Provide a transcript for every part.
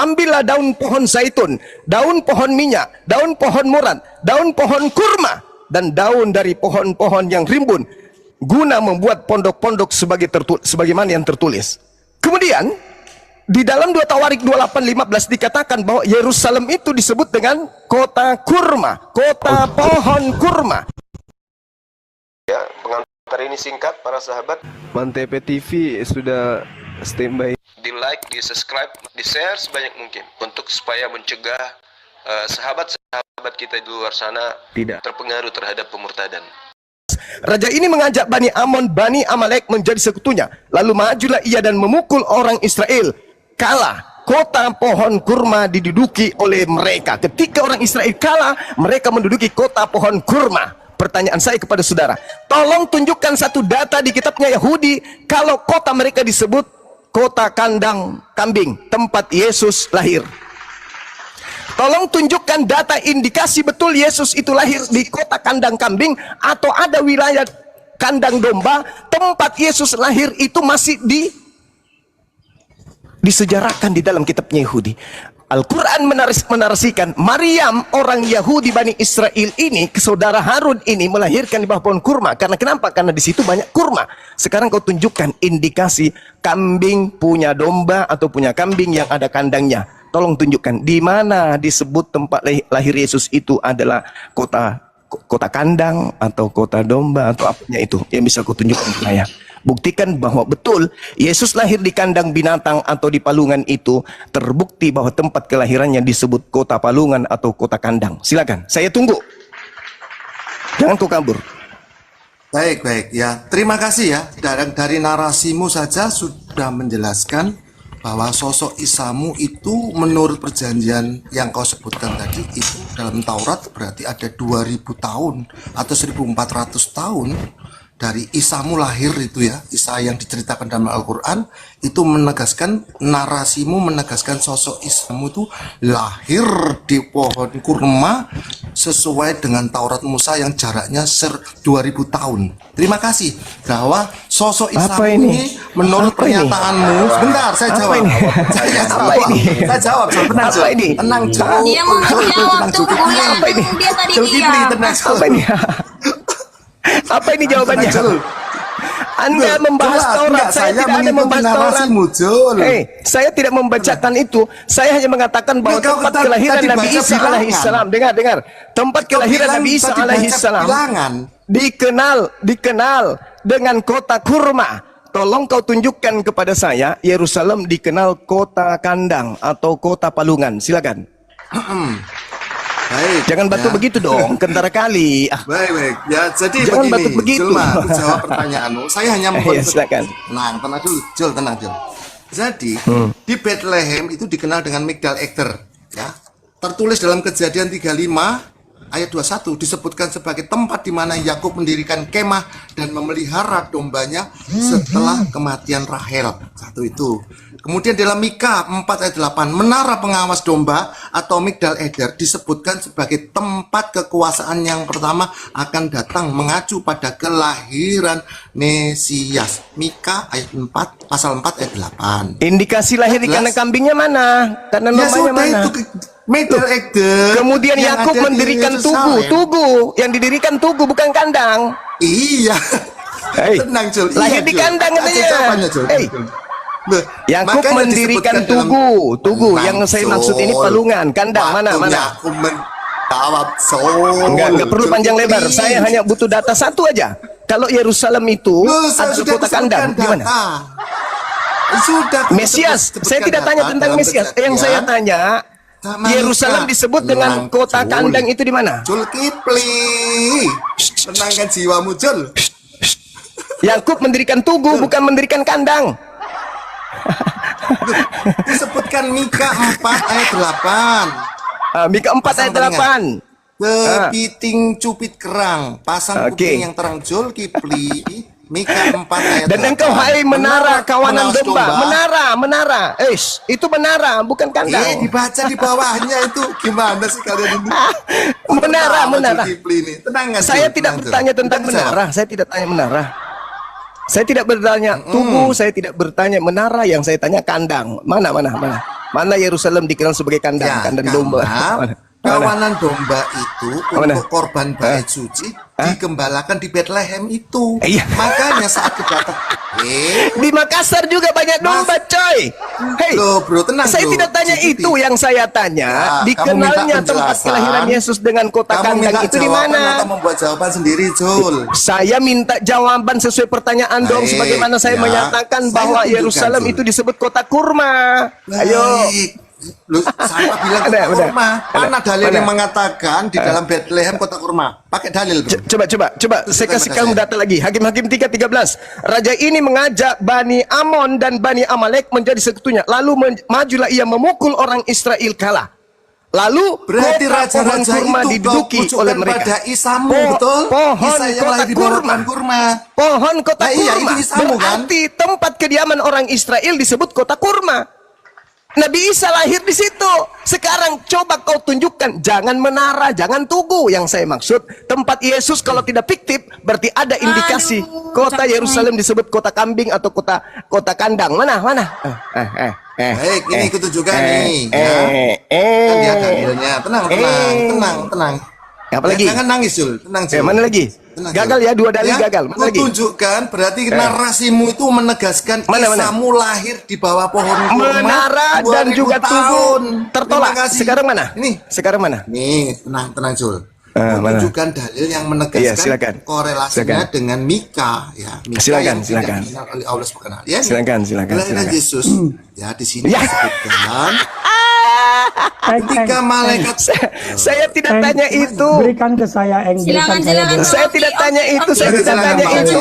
ambillah daun pohon zaitun, daun pohon minyak, daun pohon murad, daun pohon kurma, dan daun dari pohon-pohon yang rimbun, guna membuat pondok-pondok sebagaimana yang tertulis. Kemudian di dalam 2 Tawarik 28:15 dikatakan bahwa Yerusalem itu disebut dengan kota kurma, kota pohon kurma. Ya, pengantar ini singkat para sahabat. Mantep TV sudah standby. Di like, di subscribe, di share sebanyak mungkin untuk supaya mencegah sahabat-sahabat kita di luar sana tidak terpengaruh terhadap pemurtadan. Raja ini mengajak Bani Amon, Bani Amalek menjadi sekutunya. Lalu majulah ia dan memukul orang Israel. Kalah, kota pohon kurma diduduki oleh mereka. Ketika orang Israel kalah, mereka menduduki kota pohon kurma. Pertanyaan saya kepada saudara, tolong tunjukkan satu data di kitabnya Yahudi kalau kota mereka disebut kota kandang kambing, tempat Yesus lahir. Tolong tunjukkan data indikasi betul Yesus itu lahir di kota kandang kambing, atau ada wilayah kandang domba tempat Yesus lahir itu masih disejarahkan di dalam kitabnya Yahudi. Al-Quran menarasikan Maryam orang Yahudi Bani Israel ini, saudara Harun ini melahirkan di bawah pohon kurma. Karena kenapa? Karena di situ banyak kurma. Sekarang kau tunjukkan indikasi kambing punya domba atau punya kambing yang ada kandangnya. Tolong tunjukkan di mana disebut tempat lahir Yesus itu adalah kota kandang atau kota domba atau apanya itu yang bisa kau tunjukkan ke saya. Buktikan bahwa betul Yesus lahir di kandang binatang atau di palungan itu terbukti bahwa tempat kelahirannya disebut kota palungan atau kota kandang. Silakan, saya tunggu. Jangan kau kabur. Baik ya. Terima kasih ya. Dari narasimu saja sudah menjelaskan bahwa sosok Isamu itu menurut perjanjian yang kau sebutkan tadi itu dalam Taurat berarti ada 2000 tahun atau 1400 tahun dari Isamu lahir itu ya. Isa yang diceritakan dalam Al-Quran itu menegaskan, narasimu menegaskan sosok Isamu itu lahir di pohon kurma sesuai dengan Taurat Musa yang jaraknya 2000 tahun. Terima kasih bahwa sosok Isamu ini menurut pernyataanmu. Sebentar, saya jawab. Saya jawab. Tenang, tenang. Dia mau menjawab, tunggu ya. Dia tadi diam. Apa ini? Apa ini jawabannya? Anda membahas Taurat, saya tidak ada membahas Taurat. Saya tidak membacakan itu. Saya hanya mengatakan bahwa tempat kelahiran Nabi Isa alaihissalam. Dengar. Tempat kelahiran Nabi Isa alaihissalam dikenal dengan kota kurma. Tolong kau tunjukkan kepada saya Yerusalem dikenal kota kandang atau kota palungan. Silakan. Baik, jangan batu ya. Begitu dong, kentara kali. Baik. Ya, jadi jangan begini, batu begitu. Julma, aku jawab pertanyaanmu. Saya hanya ya, silakan. Tenang dulu, Jul, tenang, Jul. Jadi, di Bethlehem itu dikenal dengan Migdal Eder, ya. Tertulis dalam Kejadian 35 ayat 21 disebutkan sebagai tempat di mana Yakub mendirikan kemah dan memelihara dombanya setelah kematian Rahel. Satu itu. Kemudian dalam Mika 4 ayat 8, menara pengawas domba atau Migdal Eder disebutkan sebagai tempat kekuasaan yang pertama akan datang, mengacu pada kelahiran Mesias. Mika ayat 4 pasal 4 ayat 8. Indikasi lahir di kandang kambingnya mana? Karena namanya mana? Itu Migdal Eder. Kemudian Yakub mendirikan tugu yang didirikan tugu bukan kandang. Iya. Tenang, Jul. Lahir di kandang katanya. Yakub mendirikan tugu yang saya maksud ini palungan, kandang mana? Yakub menjawab enggak perlu panjang lebar. Saya hanya butuh data satu aja. Kalau Yerusalem itu ada kota kandang, gimana? Sudah. Mesias. Saya tidak tanya tentang Mesias. Yang saya tanya, Yerusalem disebut dengan kota kandang itu di mana? Zulkifli. Tenangkan jiwamu, Jul. Yakub mendirikan tugu bukan mendirikan kandang. Disebutkan Mika 4 ayat 8. Mika 4 ayat 8. Kepiting cupit kerang, pasang putih yang terang, Zulkifli. Mika 4 ayat 8. Dan engkau hai menara kawanan domba. Menara. Itu menara bukan kandang. Dibaca di bawahnya itu. Gimana sih kalian ini? Menara. Tenang, saya tidak bertanya tentang menara. Saya tidak tanya menara. Saya tidak bertanya tugu, saya tidak bertanya menara, yang saya tanya kandang. Mana? Mana Yerusalem dikenal sebagai kandang, Ya, kandang karena domba? Mana? kawanan domba itu Mana? untuk korban bait suci digembalakan di Bethlehem itu. Iya. Makanya saat kedatangan Di Makassar juga banyak domba, coy. Hei, Loh, bro, tenang, saya bro. tidak tanya Sedikit. itu, yang saya tanya Ya, dikenalnya kamu minta tempat penjelasan. kelahiran Yesus dengan kota Kamu kandang minta itu di jawaban mana? atau membuat jawaban sendiri, Jul? Saya minta jawaban sesuai pertanyaan dong, Baik, sebagaimana saya ya. menyatakan Saya bahwa tunjukkan, Yerusalem Jul. itu disebut kota kurma. Ayo. Baik. Loh, saya bilang Ada, kota udah. kurma. Mana Ada. dalil Mana? yang mengatakan di dalam Bethlehem kota kurma? Pakai dalil, bro. Coba saya kasih kamu data lagi. Hakim-Hakim 3:13. Raja ini mengajak Bani Amon dan Bani Amalek menjadi sekutunya. Lalu majulah ia memukul orang Israel kalah. Lalu Berarti kota pohon raja-raja kurma itu kau diduduki oleh pucukkan mereka. pada Isamu, betul? Pohon Isa yang kota lahir di bawah kurma. pohon kurma. Pohon kota Nah, iya, kurma. itu Isamu, kan? Berarti tempat kediaman orang Israel disebut kota kurma. Nabi Isa lahir di situ. Sekarang coba kau tunjukkan, jangan menara, jangan tugu. Yang saya maksud, tempat Yesus kalau tidak fiktif, berarti ada indikasi. Kota Yerusalem disebut kota kambing atau kota kandang. Mana? Baik, ini aku tunjukkan nih. Ya. Kan dia dalilnya. Tenang. Apa lagi? Jangan nangis, Jul. Tenang, Jul. Mana lagi? Tenang, Gagal Jul. ya, 2 dalil gagal. Mana lagi? Tunjukkan, berarti narasimu itu menegaskan Mana? Isamu lahir di bawah pohon kurma. Menara dan 2000 juga tugu tahun. tertolak. Terima kasih. Sekarang mana? Ini. Sekarang mana? Nih, tenang, Jul. Mana? Tunjukkan dalil yang menegaskan Iya, silakan. korelasinya Silakan. dengan Mika, ya. Mika Silakan, yang silakan. tidak dikenal oleh Allah Subhanahu wa Ta'ala. Ya, Silakan. kelahiran Yesus. Ya, di sini Ya. disebutkan ketika malaikat Saya tidak tanya itu. Berikan ke saya, Eng. Berikan saya dulu. Saya tidak tanya itu, saya tidak Silakan, tanya Pak. itu.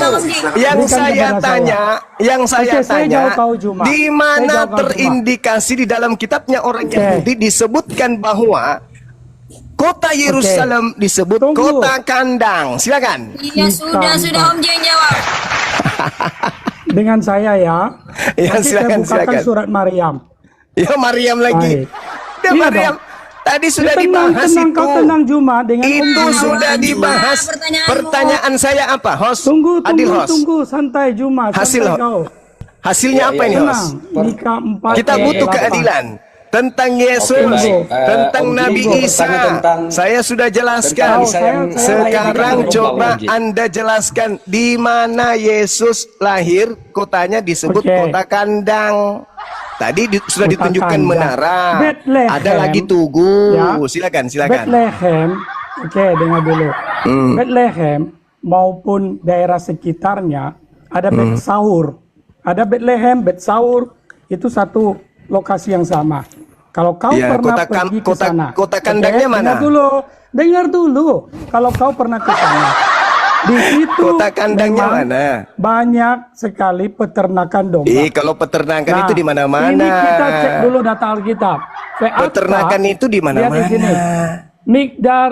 Yang Berikan saya kepada tanya, Oke, saya jawab kau, Juma. di Saya mana jawab kau, Juma. terindikasi di dalam kitabnya orang Oke. Yahudi disebutkan bahwa kota Yerusalem disebut Tunggu. kota kandang. Silakan. Iya, sudah Om Jeng jawab. Dengan saya ya. Ya, Nanti silakan, saya bukakan silakan. surat Maryam. Ya, Mariam lagi. Baik. Ya, Iya Mariam. dong. Tadi sudah Tenang, dibahas tenang, itu. kau tenang, Juma. Dengan Om Itu Juma. sudah dibahas. Pertanyaanmu. Pertanyaan saya apa, host? Adil host. Tunggu, santai Juma. Hasil, santai kau. Hasilnya apa ini, Tenang. host? Mika 4 Kita ayat butuh 8. keadilan tentang Yesus, baik. tentang Om Nabi Jinggo Isa. bertanya tentang- Saya sudah jelaskan. Tentang saya- Sekarang saya- coba Om Jing. Anda jelaskan di mana Yesus lahir. Kotanya disebut Oke. kota kandang. Tadi sudah Kota ditunjukkan kandang. menara. Bethlehem. Ada lagi tugu. Ya. Silakan. Bethlehem, oke, dengar dulu. Bethlehem maupun daerah sekitarnya ada Bet Saur. Ada Bethlehem, Bet Saur, itu satu lokasi yang sama. Kalau kau Ya, pernah kota pergi ke kota- sana, kota oke, kandangnya mana? dengar dulu. Kalau kau pernah ke sana, di situ Kota kandangnya memang mana? banyak sekali peternakan domba. Kalau peternakan Nah, itu di mana-mana. Ini kita cek dulu data Alkitab. PA, Peternakan itu di mana-mana. Lihat di sini. Migdar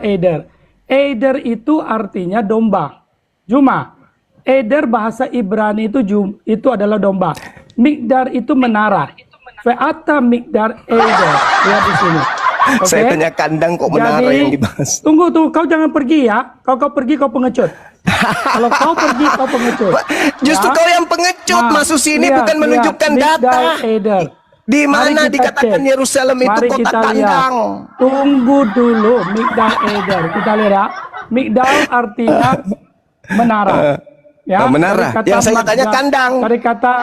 Eder. Eder itu artinya domba. Juma. Eder bahasa Ibrani itu adalah domba. Migdar itu menara. Fe'ata Migdar Eder. Lihat di sini. Oke? Saya tanya kandang kok menara Jadi, yang dibahas. Tunggu. kau jangan pergi ya. Kau pergi kau pengecut. Kalau kau pergi kau pengecut. Justru Ya. kau yang pengecut Nah, masuk sini lihat, bukan menunjukkan lihat. data. Migdal Eder. Di mana Mari kita dikatakan cek. Yerusalem itu Mari kota kita lihat. kandang? Tunggu dulu, Migdal Eder. Kita lihat ya. Migdal artinya menara. Ya, menara. dari kata Yang saya tanya kandang. Dari kata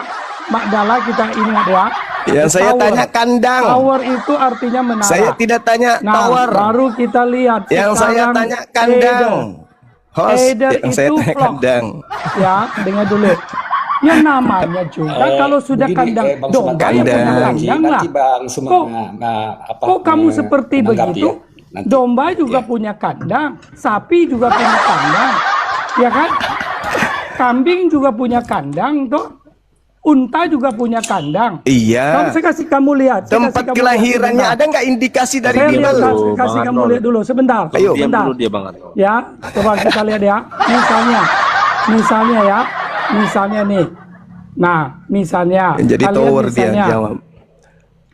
Magdala kita ingat ya. Yang saya Tower. tanya kandang. Tower itu artinya menara. Saya tidak tanya Nah, tower. baru kita lihat. Yang saya sekarang tanya kandang. Host, Eder yang saya itu tanya vlog. kandang. Ya, dengar dulu. Ya namanya juga kalau sudah begini, kandang Bang domba Sumanto, ya punya kandang. kandang lah. Nanti Bang Sumanto, Kok kamu seperti menanggapi begitu? ya? Nanti. Domba juga punya kandang, sapi juga punya kandang, ya kan? Kambing juga punya kandang, toh. Unta juga punya kandang. Iya. Saya kasih kamu lihat. saya Tempat kasih kamu kelahirannya lihat ada nggak indikasi dari sebentar. Saya lihat, Bible? kasih kamu lihat dulu sebentar. Ayo. Diam sebentar. dulu dia Bang Arno. Ya, coba kita lihat ya. Misalnya nih. Nah, misalnya. Jadi kalian tower dia misalnya, jawab.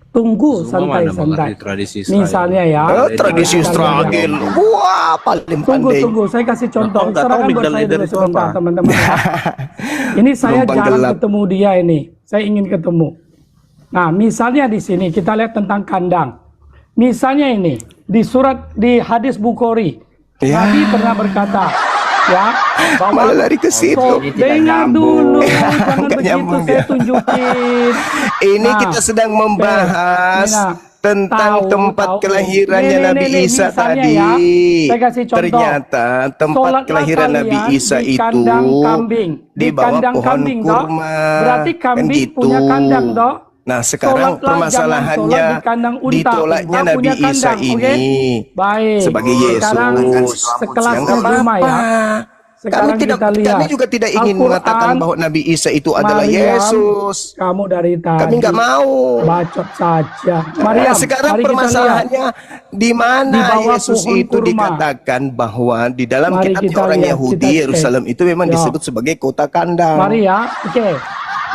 Tunggu Semua mana santai-santai. mengerti tradisi Israel. Misalnya ya. Tradisi Kita lihat ya. Israel. Wah, paling pandai. Tunggu, saya kasih contoh. Nah, kau nggak tahu Serahkan buat Migdal saya Eder dulu itu sebentar, apa? teman-teman. Ini saya Lubang jarang gelap. ketemu dia ini. Saya ingin ketemu. Nah, misalnya di sini kita lihat tentang kandang. Misalnya ini di hadis Bukhari, Ya. Nabi pernah berkata, ya, bahwa Malah lari ke situ. Ini tidak dengar nyambung. dulu, jangan Nggak begitu nyambung saya dia. tunjukin. Ini Nah, kita sedang membahas Nina, tentang tahu, tempat tahu. kelahirannya Nih, Nabi nih, nih, Isa misalnya tadi. ya, saya kasih contoh. Ternyata tempat Sholatlah kelahiran Nabi kalian Isa di itu kandang kambing. di bawah kandang pohon kambing, toh. kurma. Berarti Kan kambing gitu. punya kandang, toh. Nah, sekarang Sholatlah, permasalahannya jangan sholat di kandang unta. ditolaknya Unta Nabi punya Isa kandang, ini oke? Baik. sebagai Yesus. Sekarang sekelas Ya, nggak Kurma ya. apa-apa. Sekarang kita lihat. Kami juga tidak ingin Al-Quran, mengatakan bahwa Nabi Isa itu adalah Maryam, Yesus. Kamu dari tadi. Kami nggak mau. Bacot saja. Nah, Maryam, sekarang mari kita lihat. permasalahannya di Di mana bawah Yesus pohon itu kurma. dikatakan bahwa di dalam Mari kitab kita orang lihat, Yahudi kita cek. Yerusalem itu memang Ya. disebut sebagai kota kandang. Maria, oke.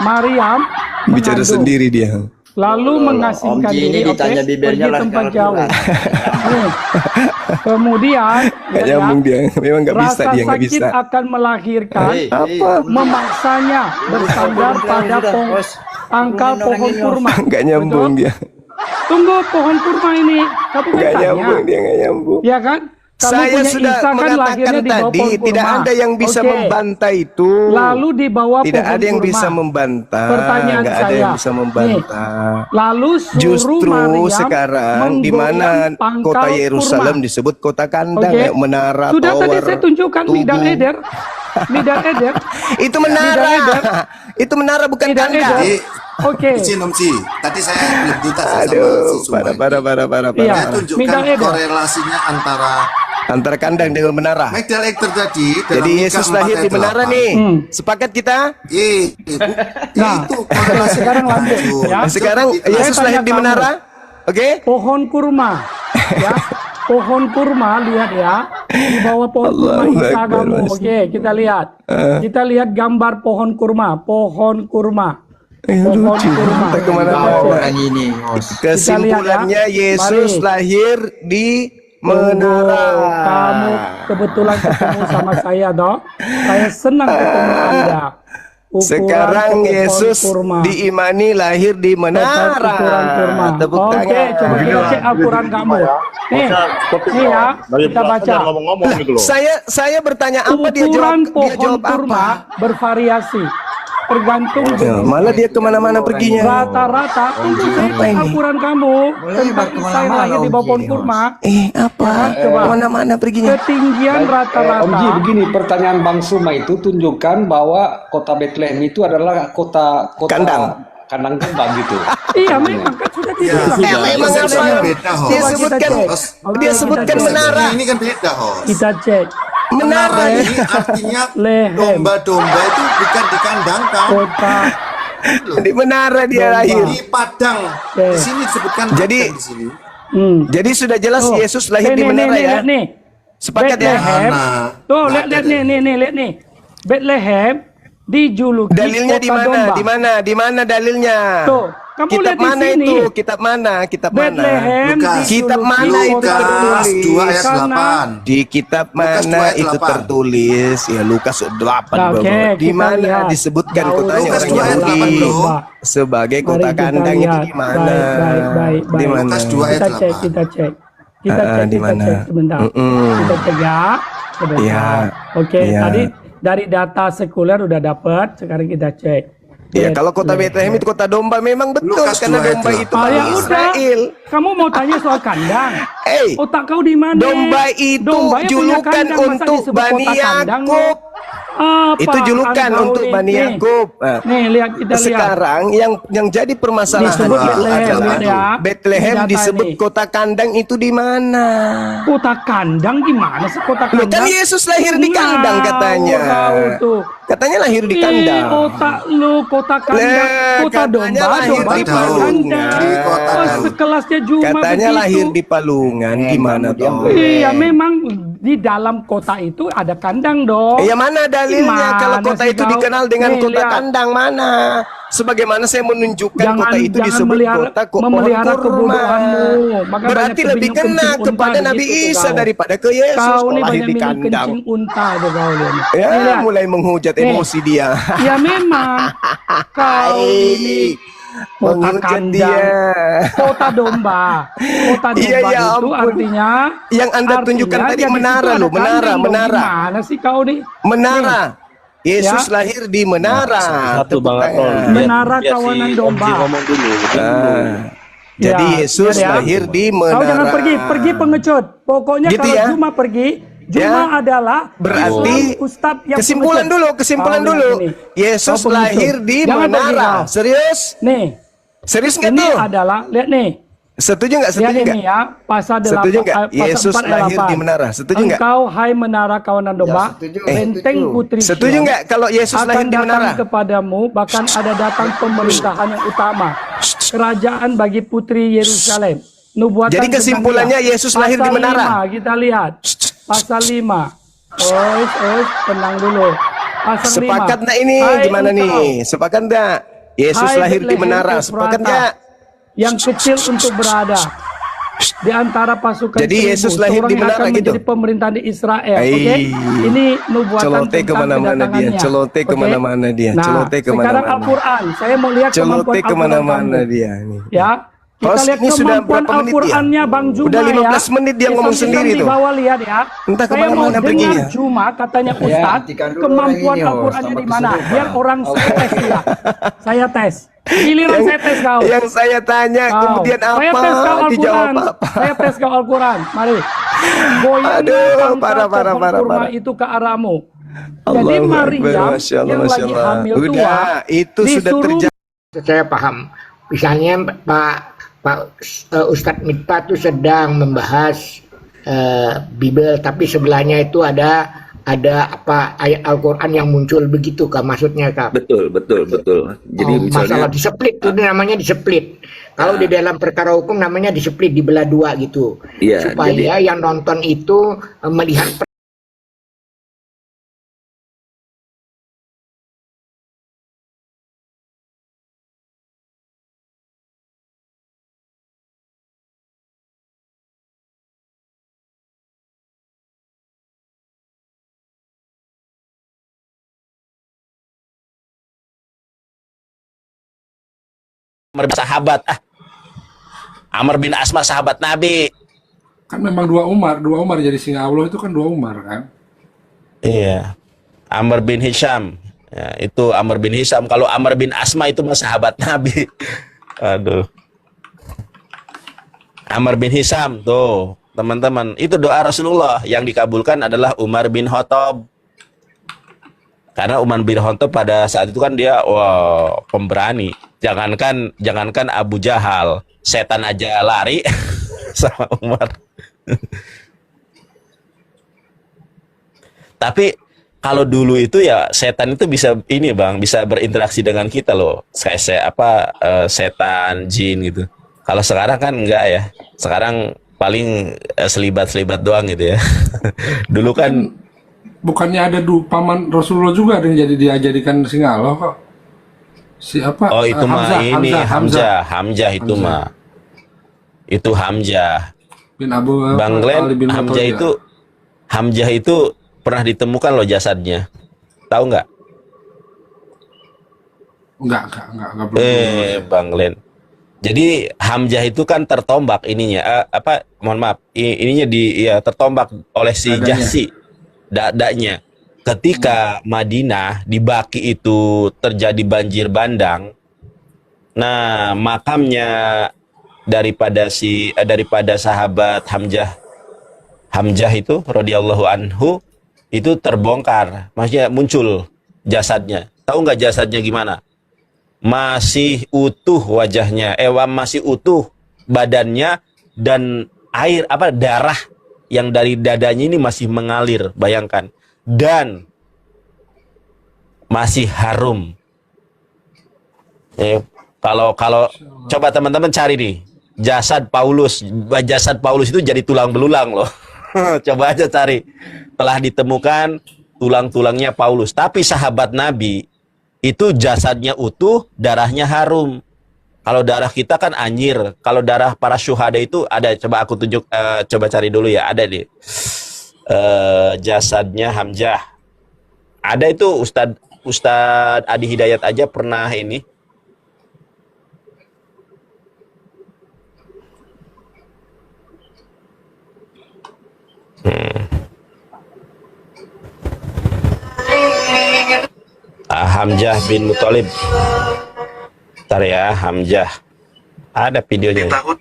Maryam Bicara mengandung. sendiri dia. Lalu mengasingkan Om Ji ini diri, ditanya oke, bibirnya pergi lah tempat jangan jauh. keluar. Nih. Kemudian Nggak ya, nyambung dia. Memang nggak bisa rasa dia nggak sakit bisa. akan melahirkan, Apa? memaksanya bersandar pada pangkal pohon kurma. Nggak nyambung Betul? dia. Tunggu, pohon kurma ini. Kamu kan Nggak tanya, nyambung dia nggak nyambung. ya kan? Kamu Saya punya sudah Isa kan mengatakan lahirnya di bawah tadi pohon tidak kurma. ada yang bisa Oke. membantah itu. Lalu di bawah Tidak pohon ada yang kurma. bisa membantah. Pertanyaan Nggak ada saya. yang bisa membantah. Lalu suruh Justru Maryam sekarang di mana menggoyang pangkal kota Yerusalem kurma. disebut kota kandang, Oke. kayak menara, Sudah tadi tower, saya tunjukkan Midar tugu. Eder. Midar Eder. Itu menara. Midar Itu menara bukan Midar kandang. Eder. Oke. Izin Om Ci, tadi saya belum tuntas ya sama si Aduh, Sumai. parah. Iya. Saya tunjukkan Midar Eder. korelasinya Antara kandang dengan menara. Megdal Ekter tadi dalam Jadi Mika Yesus 4 lahir ayat di menara 8. nih. Hmm. Sepakat kita? Nah, Itu korelasi sekarang lanjut, ya. Nah, sekarang Itu- Yesus Saya lahir tanya di kamu. menara. Oke? Pohon kurma. Ya. Pohon kurma, lihat ya. Di bawah pohon kurma Allahu Isa Akbar, kamu. Mas. Oke, kita lihat. Kita lihat gambar pohon kurma. Pohon kurma. Ayo, Pohon lucu. kurma. Kita kemana-mana. Orang ini, Bos. Kesimpulannya Kita lihat ya. Yesus Mari. lahir di Tunggu, menara. kamu kebetulan ketemu sama saya, dong. Saya senang ketemu Anda. Ukuran Sekarang pohon Yesus kurma. diimani lahir di Tepat menara. ukuran kurma. Tepuk Oke, tangan. coba kita cek ukuran kamu. Nih, nih ya, kita baca. ngomong-ngomong gitu loh. Saya bertanya apa dia Ukuran jawab pohon jawab kurma apa? bervariasi, tergantung Ya, jenis. malah dia kemana-mana perginya. Rata-rata untuk saya apa ini? ukuran kamu tentang saya lahir di bawah pohon kurma. Apa? Coba. Kemana-mana perginya. Ketinggian Om Ji, rata-rata. begini pertanyaan Bang Suma itu tunjukkan bahwa kota Bethlehem itu adalah kota kandang domba gitu. Iya, memang kan sudah dibilang. Ya, Memang Yesus apa? ini beda, Ho. Dia Coba kita sebutkan cek. Host. Oke, dia kita sebutkan cek. menara. Ini kan beda, host. Kita cek. Menara Ini artinya Lehem. domba-domba itu bukan dikandangkan. Kota Di menara dia Domba. lahir. Di padang. Oke. Di sini disebutkan Jadi- padang di sini. Jadi sudah jelas Tuh. Yesus lahir di Nih, menara nih, ya. lihat nih. Sepakat ya? Bethlehem. Nah, Tuh, nah, lihat nih, lihat nih. Bethlehem dijuluki Dalilnya di kota mana? domba. Di mana? Di mana dalilnya? Tuh, kamu Kitab lihat di mana sini. itu? Kitab mana? Kitab mana? Bethlehem Lukas. dijuluki Kitab mana itu kota Lukas tertulis? 2 ayat Karena- 8. Di kitab Lukas 2 mana ayat itu 8. tertulis? Ya Lukas 8 Nah, bro. oke, Di kita mana lihat. disebutkan Jauh. kotanya Lukas orang 2 ayat 8, Yahudi bro. sebagai Mari kota kita kandang itu lihat. di mana? Baik. Di mana? Lukas 2 ayat Kita cek, 8. kita cek. Kita Ah, cek, di kita mana? cek sebentar. Kita cek ya. Sebentar. Iya. Oke, Iya. tadi dari data sekuler udah dapat, sekarang kita cek. Ya kalau kota Bethlehem itu kota domba memang betul Lukas karena 2 ayat domba 8. itu Ah, Bani ya udah. Israel. Kamu mau tanya soal kandang? Otak kau di mana? Domba itu Domba yang punya julukan kandang, masa untuk disebut Bani kota kandang? Yakub. Apa Itu julukan engkau untuk ini? Bani Nih, Yakub. Nah, Nih, lihat kita lihat. sekarang yang jadi permasalahan Disebut itu Bethlehem, adalah lihat ya. Bethlehem Di data disebut ini. kota kandang itu di mana? Kota kandang gimana sih kota Loh, kandang? kan Yesus lahir di kandang katanya. Tahu tuh. Katanya lahir di kandang. Otak lu kota kandang, kota katanya domba, lahir domba di kota Palungan. kandang. Di kota Oh, Daud. sekelasnya Juma Katanya begitu. lahir di Palungan. Gimana toh? Iya, memang di dalam kota itu ada kandang dong. Ya mana dalilnya Gimana kalau kota sih itu kau? dikenal dengan Nih, kota lihat. kandang mana? Sebagaimana saya menunjukkan kota itu disebut kota memelihara pohon kurma. kebodohanmu. Maka Berarti banyak lebih kencing kena unta kepada Nabi begitu Isa kau. daripada ke Yesus. Kau Kok nih lahir banyak di minum kandang. kencing unta tuh kau lihat. Ya, Nih, lihat. mulai menghujat Nih. emosi dia. Ya memang kau ini Kota Menghujat kandang, dia. kota domba. Kota domba Iya, ya itu ampun. artinya Yang Anda tunjukkan tadi ya di menara situ ada loh, menara, kambing dong. menara. Gimana sih kau nih? Menara. Yesus Ya. lahir di menara. Satu Tepuk Bang Arnold, tangan. Menara biar kawanan si domba. Omji ngomong dulu. Jadi Ya, Yesus biar ya. lahir di Kau menara. jangan pergi pengecut. Pokoknya Gitu kalau ya. Juma pergi, Juma Ya. adalah Berarti Islam Ustadz yang kesimpulan pengecut. dulu, kesimpulan Kau dulu. yang ini. Yesus Kau pengecut. lahir di Jangan pergi menara. kau. Serius? Nih, Serius nggak ini tuh? adalah lihat nih. Setuju nggak? Lihat Setuju nggak? ini ya, pasal 8, Setuju nggak? pasal Yesus 4 ayat lahir 8. di menara. Setuju nggak? Engkau hai menara kawanan domba, setuju, benteng setuju. putri Setuju Sion, nggak kalau Yesus akan lahir di menara? datang kepadamu, bahkan ada datang pemerintahan yang utama, kerajaan bagi putri Yerusalem. Nubuatan Jadi tentang kesimpulannya dia. Yesus lahir di Pasal menara. 5, kita lihat. Pasal 5. Tenang dulu. Pasal 5. Sepakat nggak ini? Hai Gimana engkau, nih? Sepakat nggak? Yesus hai lahir di Betlehem menara. Efrata, Sepakat nggak? yang kecil untuk berada di antara pasukan Jadi 1000, Yesus lahir seorang di yang menara akan gitu? menjadi pemerintahan di Israel. Ai. Oke, ini nubuatan Celote tentang kemana-mana dia, kedatangannya. celote Oke? kemana-mana dia, Nah, celote sekarang kemana-mana. Al-Quran, saya mau lihat kemampuan Celote Al-Quran kemana-mana kamu. dia. Nih. Ya, kita Host, lihat ini sudah kemampuan berapa menit ya? Al-Qurannya Bang Juma Udah 15 ya. menit dia ngomong Isam-isam sendiri di tuh. bawah lihat ya. Entah Saya mau kemana-mana dengar perginya. Juma katanya Ustadz, hentikan dulu kemampuan orang ini, host. Al-Qurannya Tambah di mana? kesurupan. Biar orang saya tes dia. Saya tes. Giliran saya tes kau. Yang saya tanya Kau. kemudian Saya apa? tes kau Dijawab Al-Quran. apa? Saya tes kau Al-Quran. Mari. Goyangnya Aduh, pangkal parah, pohon kurma parah. itu ke arahmu. Jadi Allahu Akbar, Maryam Masya Allah, yang Masya lagi Allah. hamil Udah, tua itu sudah disuruh terjadi. Saya paham. Misalnya Pak Ustadz Miftah itu sedang membahas Bible, tapi sebelahnya itu ada apa ayat Al-Quran yang muncul begitu kah maksudnya kak? Betul. Jadi misalnya Masalah diseplit itu namanya diseplit. Kalau di dalam perkara hukum namanya diseplit, dibelah dua gitu. Iya, Supaya yang nonton itu melihat Amr bin sahabat Amr bin Asma sahabat Nabi. Kan memang dua Umar jadi singa Allah itu kan dua Umar kan. Iya. Amr bin Hisham. Ya, itu Amr bin Hisham. Kalau Amr bin Asma itu mah sahabat Nabi. Aduh. Amr bin Hisham tuh, teman-teman. Itu doa Rasulullah yang dikabulkan adalah Umar bin Khattab. Karena Umar bin Khattab pada saat itu kan dia pemberani. Jangankan Abu Jahal, setan aja lari sama Umar. Tapi kalau dulu itu ya setan itu bisa ini Bang, bisa berinteraksi dengan kita loh. Setan, jin gitu. Kalau sekarang kan enggak ya. Sekarang paling selibat-selibat doang gitu ya. Dulu kan Bukannya ada paman Rasulullah juga ada yang dia jadikan singa Allah kok. Siapa? oh itu mah ini Hamzah itu Hamzah. mah. Itu Hamzah. Bin Abu Bang Ali Glenn, bin Hamzah itu pernah ditemukan loh jasadnya. Tahu nggak? Enggak belum. Bang Glenn. Jadi Hamzah itu kan tertombak ininya, mohon maaf, ininya tertombak oleh si Dadanya. Jahsi, dadanya. Ketika Madinah di Baki itu terjadi banjir bandang, nah makamnya daripada sahabat Hamzah itu radhiyallahu anhu itu terbongkar, maksudnya muncul jasadnya. Tahu nggak jasadnya gimana? Masih utuh wajahnya, masih utuh badannya, dan darah yang dari dadanya ini masih mengalir, bayangkan, dan masih harum. Kalau coba teman-teman cari nih jasad Paulus itu jadi tulang belulang loh. Coba aja cari, telah ditemukan tulang-tulangnya Paulus, tapi sahabat Nabi itu jasadnya utuh, darahnya harum. Kalau darah kita kan anyir. Kalau darah para syuhada itu ada. Coba aku tunjuk, coba cari dulu ya. Ada nih. Jasadnya Hamzah. Ada itu Ustadz Adi Hidayat aja pernah ini. Hamzah bin Muthalib. Bentar ya, Hamzah. Ada videonya. Di tahun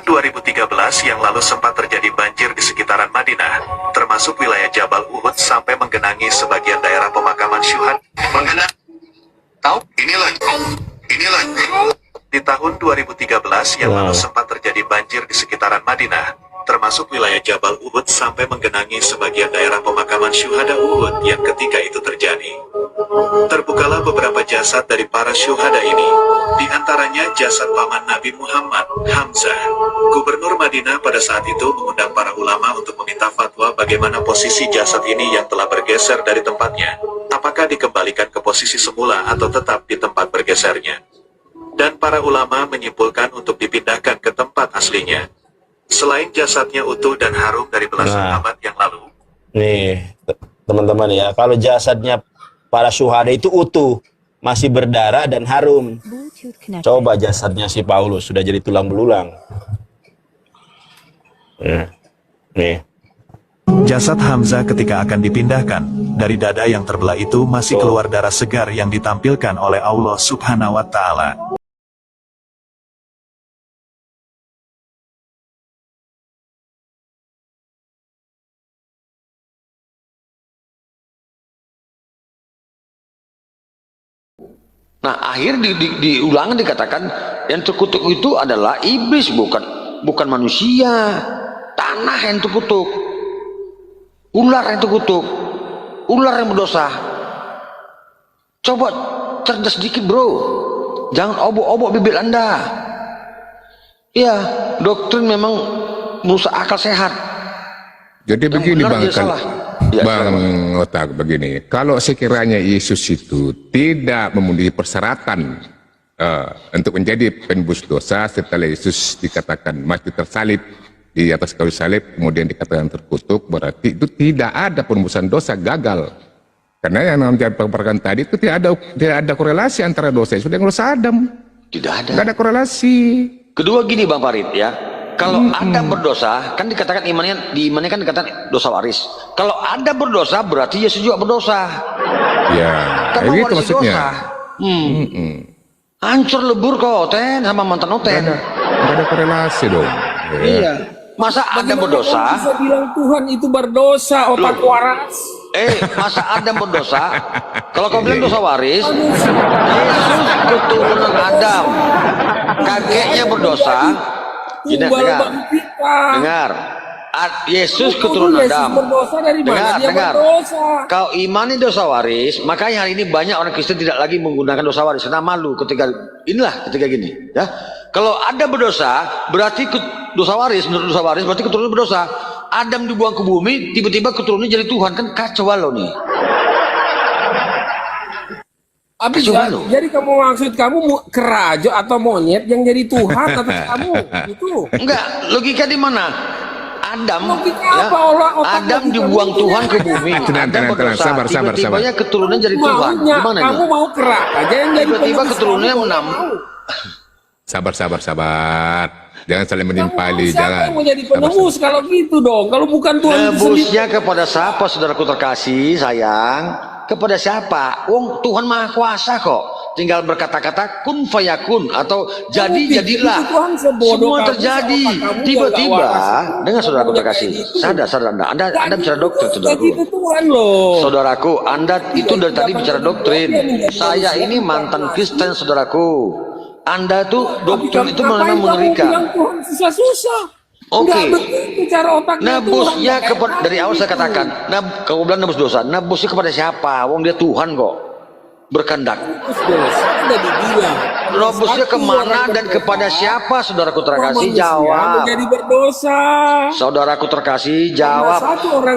2013 yang lalu sempat terjadi banjir di sekitaran Madinah, termasuk wilayah Jabal Uhud sampai menggenangi sebagian daerah pemakaman syuhada. Tahu? Inilah. Di tahun 2013 yang lalu sempat terjadi banjir di sekitaran Madinah, termasuk wilayah Jabal Uhud sampai menggenangi sebagian daerah pemakaman syuhada Uhud yang ketika itu terjadi. Terbukalah beberapa jasad dari para syuhada ini, di antaranya jasad paman Nabi Muhammad, Hamzah. Gubernur Madinah pada saat itu mengundang para ulama untuk meminta fatwa bagaimana posisi jasad ini yang telah bergeser dari tempatnya. Apakah dikembalikan ke posisi semula atau tetap di tempat bergesernya? Dan para ulama menyimpulkan untuk dipindahkan ke tempat aslinya. Selain jasadnya utuh dan harum dari belasan abad yang lalu. Nih, teman-teman ya, kalau jasadnya para syuhada itu utuh, masih berdarah dan harum. Coba jasadnya si Paulus sudah jadi tulang belulang. Nih. Jasad Hamzah ketika akan dipindahkan, dari dada yang terbelah itu masih keluar darah segar yang ditampilkan oleh Allah Subhanahu wa Ta'ala. Nah, akhir diulangan dikatakan yang terkutuk itu adalah iblis, bukan manusia. Tanah yang terkutuk, ular yang terkutuk, ular yang berdosa. Coba cerdas sedikit bro, jangan obok-obok bibir Anda. Iya, doktrin memang merusak akal sehat. Jadi begini Bang, Ya, Bang Otak, begini, kalau sekiranya Yesus itu tidak memenuhi persyaratan untuk menjadi penebus dosa, setelah Yesus dikatakan mati tersalib di atas kayu salib, kemudian dikatakan terkutuk, berarti itu tidak ada penebusan dosa, gagal. Karena yang namanya paparkan tadi itu tidak ada korelasi antara dosa Yesus dengan dosa Adam. Tidak ada. Tidak ada korelasi. Kedua gini Bang Farid ya. Kalau Adam berdosa, kan dikatakan imannya kan dikatakan dosa waris. Kalau Adam berdosa, berarti Yesus juga berdosa. Ya, Karena itu waris maksudnya. dosa. Hancur lebur kok, Oten, sama mantan Oten. Nggak ada korelasi dong. Iya. Masa Adam berdosa? Bisa bilang Tuhan itu berdosa, otak waras. Masa Adam berdosa? Kalau kau bilang dosa waris, Yesus keturunan Adam, kakeknya berdosa. Dengar. Yesus keturunan Adam. Dengar. Kau imani dosa waris, makanya hari ini banyak orang Kristen tidak lagi menggunakan dosa waris karena malu ketika gini, ya. Kalau Adam berdosa, berarti dosa waris, menurut dosa waris berarti keturunan berdosa. Adam dibuang ke bumi, tiba-tiba keturunannya jadi Tuhan, kan kacau lo nih. Abis jadi maksud kamu kerajo atau monyet yang jadi Tuhan atau kamu itu? Enggak, logika di mana? Adam, logika apa? Adam dibuang Tuhan ke bumi. Adam berdosa, tiba-tiba keturunan jadi Tuhan. Gimana kamu nih? Mau kerak aja yang jadi tiba-tiba keturunannya menam. Sabar. Jangan saling menimpali, jangan. Kamu jadi penebus kalau gitu dong. Kalau bukan Tuhan nebusnya kepada siapa, saudaraku terkasih, sayang? Kepada siapa? Wong Tuhan Maha Kuasa kok. Tinggal berkata-kata kun fayakun atau jadilah. Semua terjadi. Tiba-tiba, dengan saudaraku terkasih, sadar Anda bicara doktrin, saudaraku. Saudaraku, Anda itu dari tadi bicara doktrin. Saya ini mantan Kristen, saudaraku. Anda tuh doktrin itu memang mengerikan. Susah-susah. Oke. Nebusnya kepada, dari awal saya katakan, kalau bilang nebus dosa, nebusnya kepada siapa? Wong dia Tuhan kok berkehendak. Nebusnya kemana dan kepada siapa? Saudaraku terkasih, jawab. Saudaraku terkasih, jawab.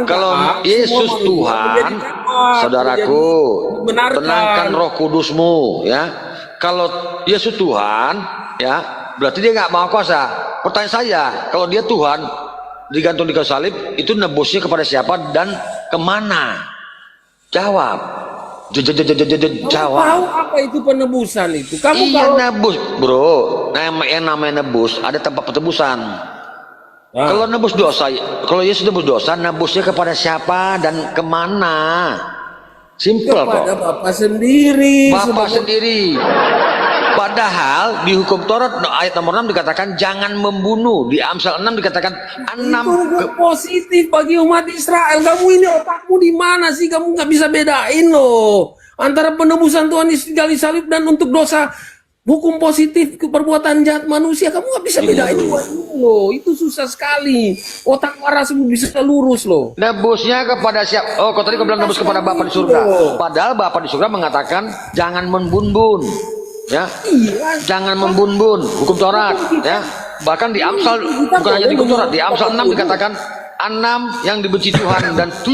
Kalau Yesus Tuhan, saudaraku, tenangkan Roh Kudusmu, ya. Kalau Yesus Tuhan, ya, berarti dia nggak Maha Kuasa. Pertanyaan saya, kalau dia Tuhan digantung di kayu salib, itu nebusnya kepada siapa dan kemana? Jawab. Jawab. Tahu apa itu penebusan itu? Kamu nebus, bro. Yang namanya nebus ada tempat penebusan. Kalau nebus dosa, kalau Yesus nebus dosa, nebusnya kepada siapa dan kemana? Simple kok. Kepada Bapak sendiri. Bapak sendiri. Padahal di hukum Taurat ayat nomor 6 dikatakan jangan membunuh. Di Amsal 6 dikatakan 6 Itu positif bagi umat Israel. Kamu ini otakmu di mana sih? Kamu nggak bisa bedain loh antara penebusan Tuhan Yesus di salib dan untuk dosa hukum positif ke perbuatan jahat manusia. Kamu nggak bisa bedain dua ini loh. Itu susah sekali. Otak waras bisa lurus loh. nebusnya kepada siapa? Oh, kau tadi kau bilang nebus kepada Bapa di surga. Padahal Bapa di surga mengatakan jangan membun-bun. Ya, jangan membun-bun hukum Taurat. Ya, bahkan di Amsal bukan hanya di hukum Taurat, di Amsal 6 dikatakan 6 yang dibenci Tuhan dan 7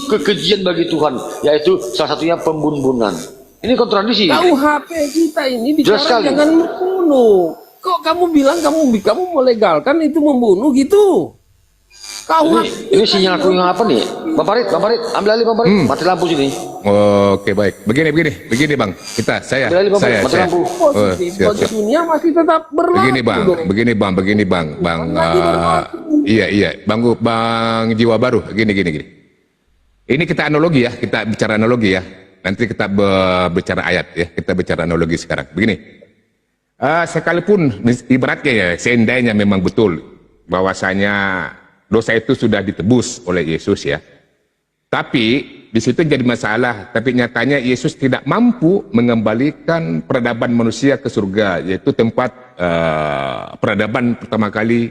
kekejian bagi Tuhan, yaitu salah satunya pembun-bunan. Ini kontradiksi. KUHP kita ini bicara jangan membunuh. Kok kamu bilang kamu melegalkan itu membunuh gitu? Ini sinyalku yang apa nih? Bang Farid, ambil alih Bang Farid. Mati lampu sini. Oke, baik. Begini Bang. Saya. Mati lampu. Bagi dunia masih tetap berlaku. Begini Bang. Iya. Bang Jiwa Baru. Gini. Ini kita analogi ya. Kita bicara analogi ya. Nanti kita bicara ayat ya. Kita bicara analogi sekarang. Begini. Sekalipun ibaratnya ya, seandainya memang betul bahwasanya dosa itu sudah ditebus oleh Yesus ya. Tapi di situ jadi masalah. Tapi nyatanya Yesus tidak mampu mengembalikan peradaban manusia ke surga, yaitu tempat peradaban pertama kali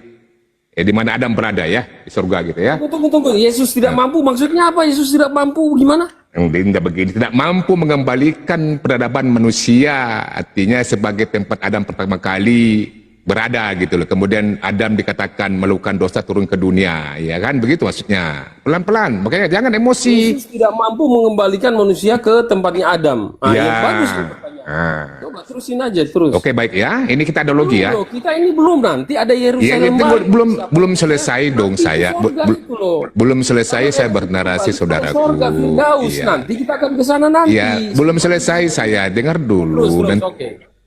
di mana Adam berada ya, di surga gitu ya. Tunggu. Yesus tidak mampu, maksudnya apa? Yesus tidak mampu gimana? Tidak begini, tidak mampu mengembalikan peradaban manusia, artinya sebagai tempat Adam pertama kali berada gitu loh. Kemudian Adam dikatakan melakukan dosa turun ke dunia, ya kan? Begitu maksudnya. Pelan-pelan, makanya jangan emosi. Yesus tidak mampu mengembalikan manusia ke tempatnya Adam. Ya bagus. Coba terusin aja terus. Oke, baik ya. Ini kita analogi ya. Kita ini belum nanti ada Yerusalem. Belum selesai dong saya. Belum selesai saya bernarasi saudaraku. Nanti kita akan ke sana nanti. Ya, belum selesai saya. Dengar dulu.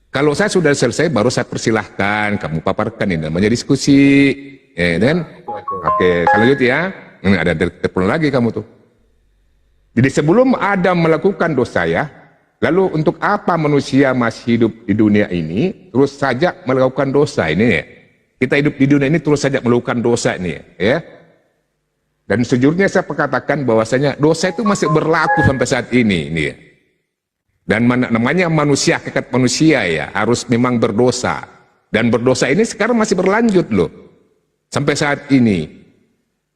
Kalau saya sudah selesai, baru saya persilahkan kamu paparkan, ini namanya diskusi, ya kan? Oke, selanjutnya ya, ada telepon lagi kamu tuh. Jadi sebelum Adam melakukan dosa ya, lalu untuk apa manusia masih hidup di dunia ini terus saja melakukan dosa ini ya? Kita hidup di dunia ini terus saja melakukan dosa ini ya. Dan sejujurnya saya katakan bahwasanya dosa itu masih berlaku sampai saat ini ya. Dan namanya manusia, hakikat manusia ya, harus memang berdosa. Dan berdosa ini sekarang masih berlanjut loh. Sampai saat ini.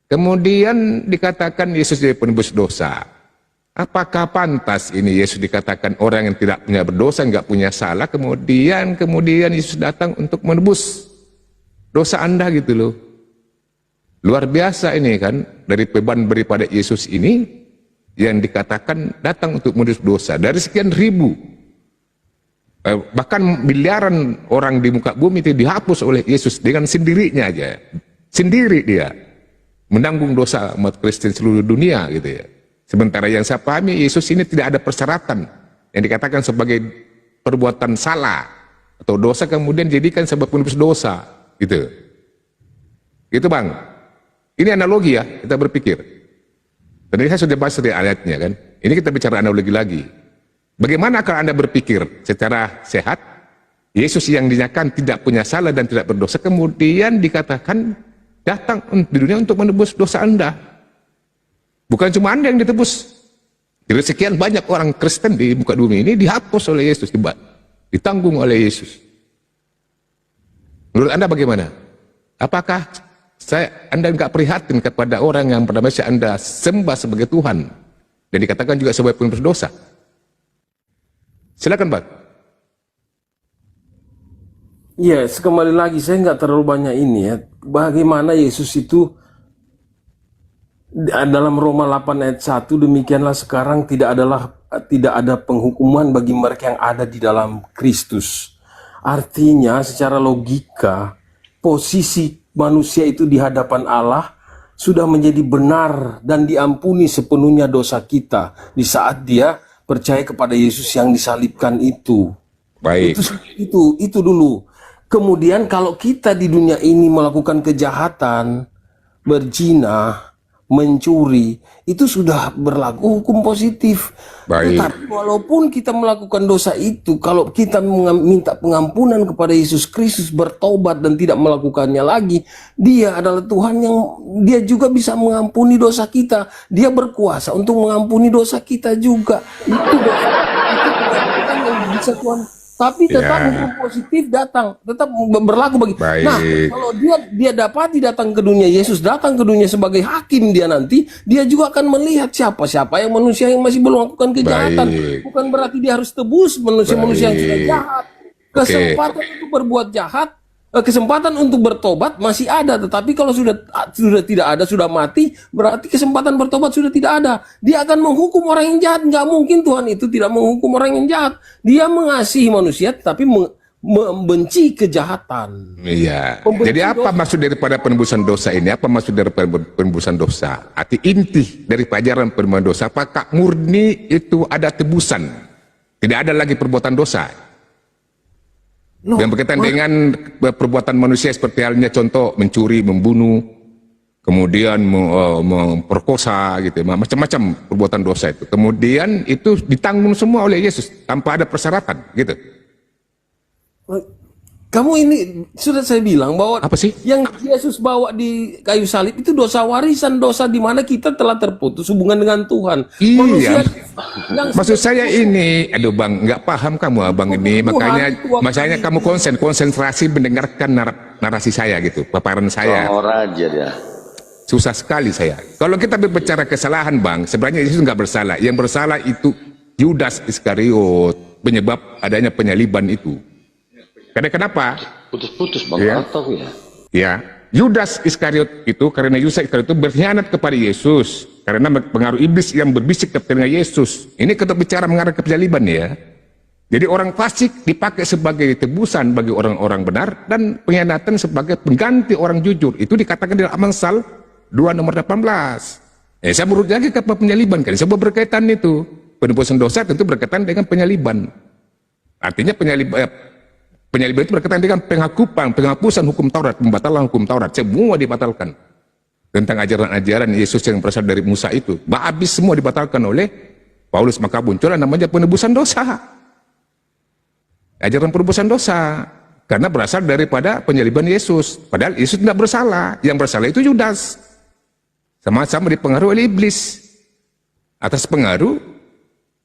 Kemudian dikatakan Yesus jadi penebus dosa. Apakah pantas ini Yesus dikatakan orang yang tidak punya berdosa, nggak punya salah, kemudian Yesus datang untuk menebus dosa Anda gitu loh. Luar biasa ini kan, dari beban daripada Yesus ini, yang dikatakan datang untuk menebus dosa dari sekian ribu, bahkan miliaran orang di muka bumi itu dihapus oleh Yesus dengan sendirinya aja, sendiri dia menanggung dosa umat Kristen seluruh dunia gitu ya. Sementara yang saya pahami Yesus ini tidak ada persyaratan yang dikatakan sebagai perbuatan salah atau dosa kemudian jadikan sebab penebus dosa gitu. Gitu Bang. Ini analogi ya, kita berpikir. Tadi saya sudah bahas dari ayatnya kan. Ini kita bicara analogi lagi. Bagaimana kalau Anda berpikir secara sehat, Yesus yang dinyatakan tidak punya salah dan tidak berdosa, kemudian dikatakan datang di dunia untuk menebus dosa Anda. Bukan cuma Anda yang ditebus. Jadi sekian banyak orang Kristen di muka bumi ini dihapus oleh Yesus, ditanggung oleh Yesus. Menurut Anda bagaimana? Apakah Anda nggak prihatin kepada orang yang bernama Anda sembah sebagai Tuhan dan dikatakan juga sebagai penebus dosa? Silakan Pak. Iya, kembali lagi saya nggak terlalu banyak ini ya. Bagaimana Yesus itu dalam Roma 8 ayat 1, demikianlah sekarang tidak ada penghukuman bagi mereka yang ada di dalam Kristus. Artinya secara logika posisi manusia itu di hadapan Allah sudah menjadi benar dan diampuni sepenuhnya dosa kita di saat dia percaya kepada Yesus yang disalibkan itu. Baik. Itu dulu. Kemudian kalau kita di dunia ini melakukan kejahatan, berzina, mencuri, itu sudah berlaku hukum positif. Baik. Tetapi walaupun kita melakukan dosa itu, kalau kita minta pengampunan kepada Yesus Kristus, bertobat dan tidak melakukannya lagi, Dia adalah Tuhan yang Dia juga bisa mengampuni dosa kita. Dia berkuasa untuk mengampuni dosa kita juga. Itu pengampunan yang bisa Tuhan. Tapi tetap hukum positif datang, tetap berlaku bagi. Baik. Nah, kalau dia dapati datang ke dunia, Yesus datang ke dunia sebagai hakim dia nanti, dia juga akan melihat siapa-siapa yang manusia yang masih belum melakukan kejahatan. Baik. Bukan berarti dia harus tebus manusia-manusia yang sudah jahat. Kesempatan untuk berbuat jahat, kesempatan untuk bertobat masih ada, tetapi kalau sudah tidak ada, sudah mati, berarti kesempatan bertobat sudah tidak ada. Dia akan menghukum orang yang jahat. Nggak mungkin Tuhan itu tidak menghukum orang yang jahat. Dia mengasihi manusia, tetapi membenci kejahatan. Iya. Pembenci Jadi apa maksud daripada penebusan dosa ini? Apa maksud daripada penebusan dosa? Arti inti dari ajaran penebusan dosa, apakah murni itu ada tebusan? Tidak ada lagi perbuatan dosa. Yang berkaitan dengan perbuatan manusia seperti halnya contoh mencuri, membunuh, kemudian memperkosa gitu, macam-macam perbuatan dosa itu. Kemudian itu ditanggung semua oleh Yesus tanpa ada persyaratan gitu. Kamu ini sudah saya bilang bahwa apa sih yang Yesus bawa di kayu salib itu dosa warisan, dosa di mana kita telah terputus hubungan dengan Tuhan. Iya. Maksud saya ini, aduh bang, nggak paham kamu abang ini, makanya kamu konsentrasi mendengarkan narasi saya gitu, paparan saya. Aja dia. Susah sekali saya. Kalau kita berbicara kesalahan bang, sebenarnya Yesus nggak bersalah. Yang bersalah itu Yudas Iskariot, penyebab adanya penyaliban itu. Karena kenapa? Putus-putus bang, ya. Atau ya? Ya, Yudas Iskariot itu karena Yudas Iskariot itu berkhianat kepada Yesus karena pengaruh iblis yang berbisik kepada Yesus. Ini kita bicara mengarah ke penyaliban ya. Jadi orang fasik dipakai sebagai tebusan bagi orang-orang benar dan pengkhianatan sebagai pengganti orang jujur. Itu dikatakan dalam Amsal 2 nomor 18. Saya menurut lagi ke penyaliban kan, sebab berkaitan itu. Penebusan dosa tentu berkaitan dengan penyaliban. Artinya penyaliban itu berkaitan dengan penghapusan hukum Taurat, pembatalan hukum Taurat, semua dibatalkan. Tentang ajaran-ajaran Yesus yang berasal dari Musa itu, habis semua dibatalkan oleh Paulus, maka muncullah namanya penebusan dosa. Ajaran penebusan dosa, karena berasal daripada penyaliban Yesus. Padahal Yesus tidak bersalah, yang bersalah itu Yudas. Sama-sama dipengaruhi oleh iblis. Atas pengaruh,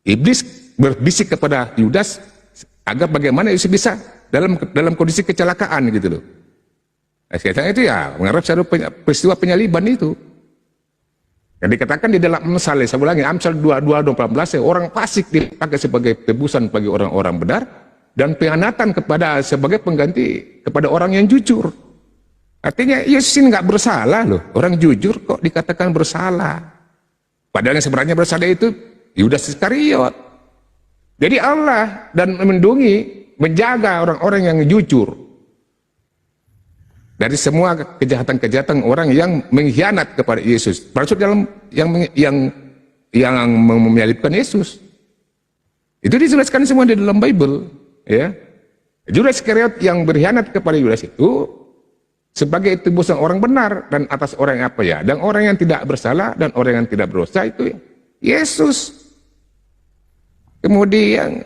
iblis berbisik kepada Yudas, agar bagaimana Yesus bisa dalam kondisi kecelakaan gitu loh. Nah, sekarang itu ya mengarah pada peristiwa penyaliban itu. Yang dikatakan di dalam Amsal, saya ulangi, Amsal 2:18, orang fasik dipakai sebagai tebusan bagi orang-orang benar dan pengkhianatan sebagai pengganti kepada orang yang jujur. Artinya Yesus ini nggak bersalah loh. Orang jujur kok dikatakan bersalah. Padahal yang sebenarnya bersalah itu Yudas Iskariot. Jadi Allah dan melindungi, menjaga orang-orang yang jujur dari semua kejahatan-kejahatan orang yang mengkhianat kepada Yesus. Maksud dalam yang menyalibkan Yesus. Itu dijelaskan semua di dalam Bible, ya. Yudas Iskariot yang berkhianat kepada Yudas itu sebagai tebusan orang benar dan atas orang yang apa ya, dan orang yang tidak bersalah dan orang yang tidak berdosa itu Yesus. Kemudian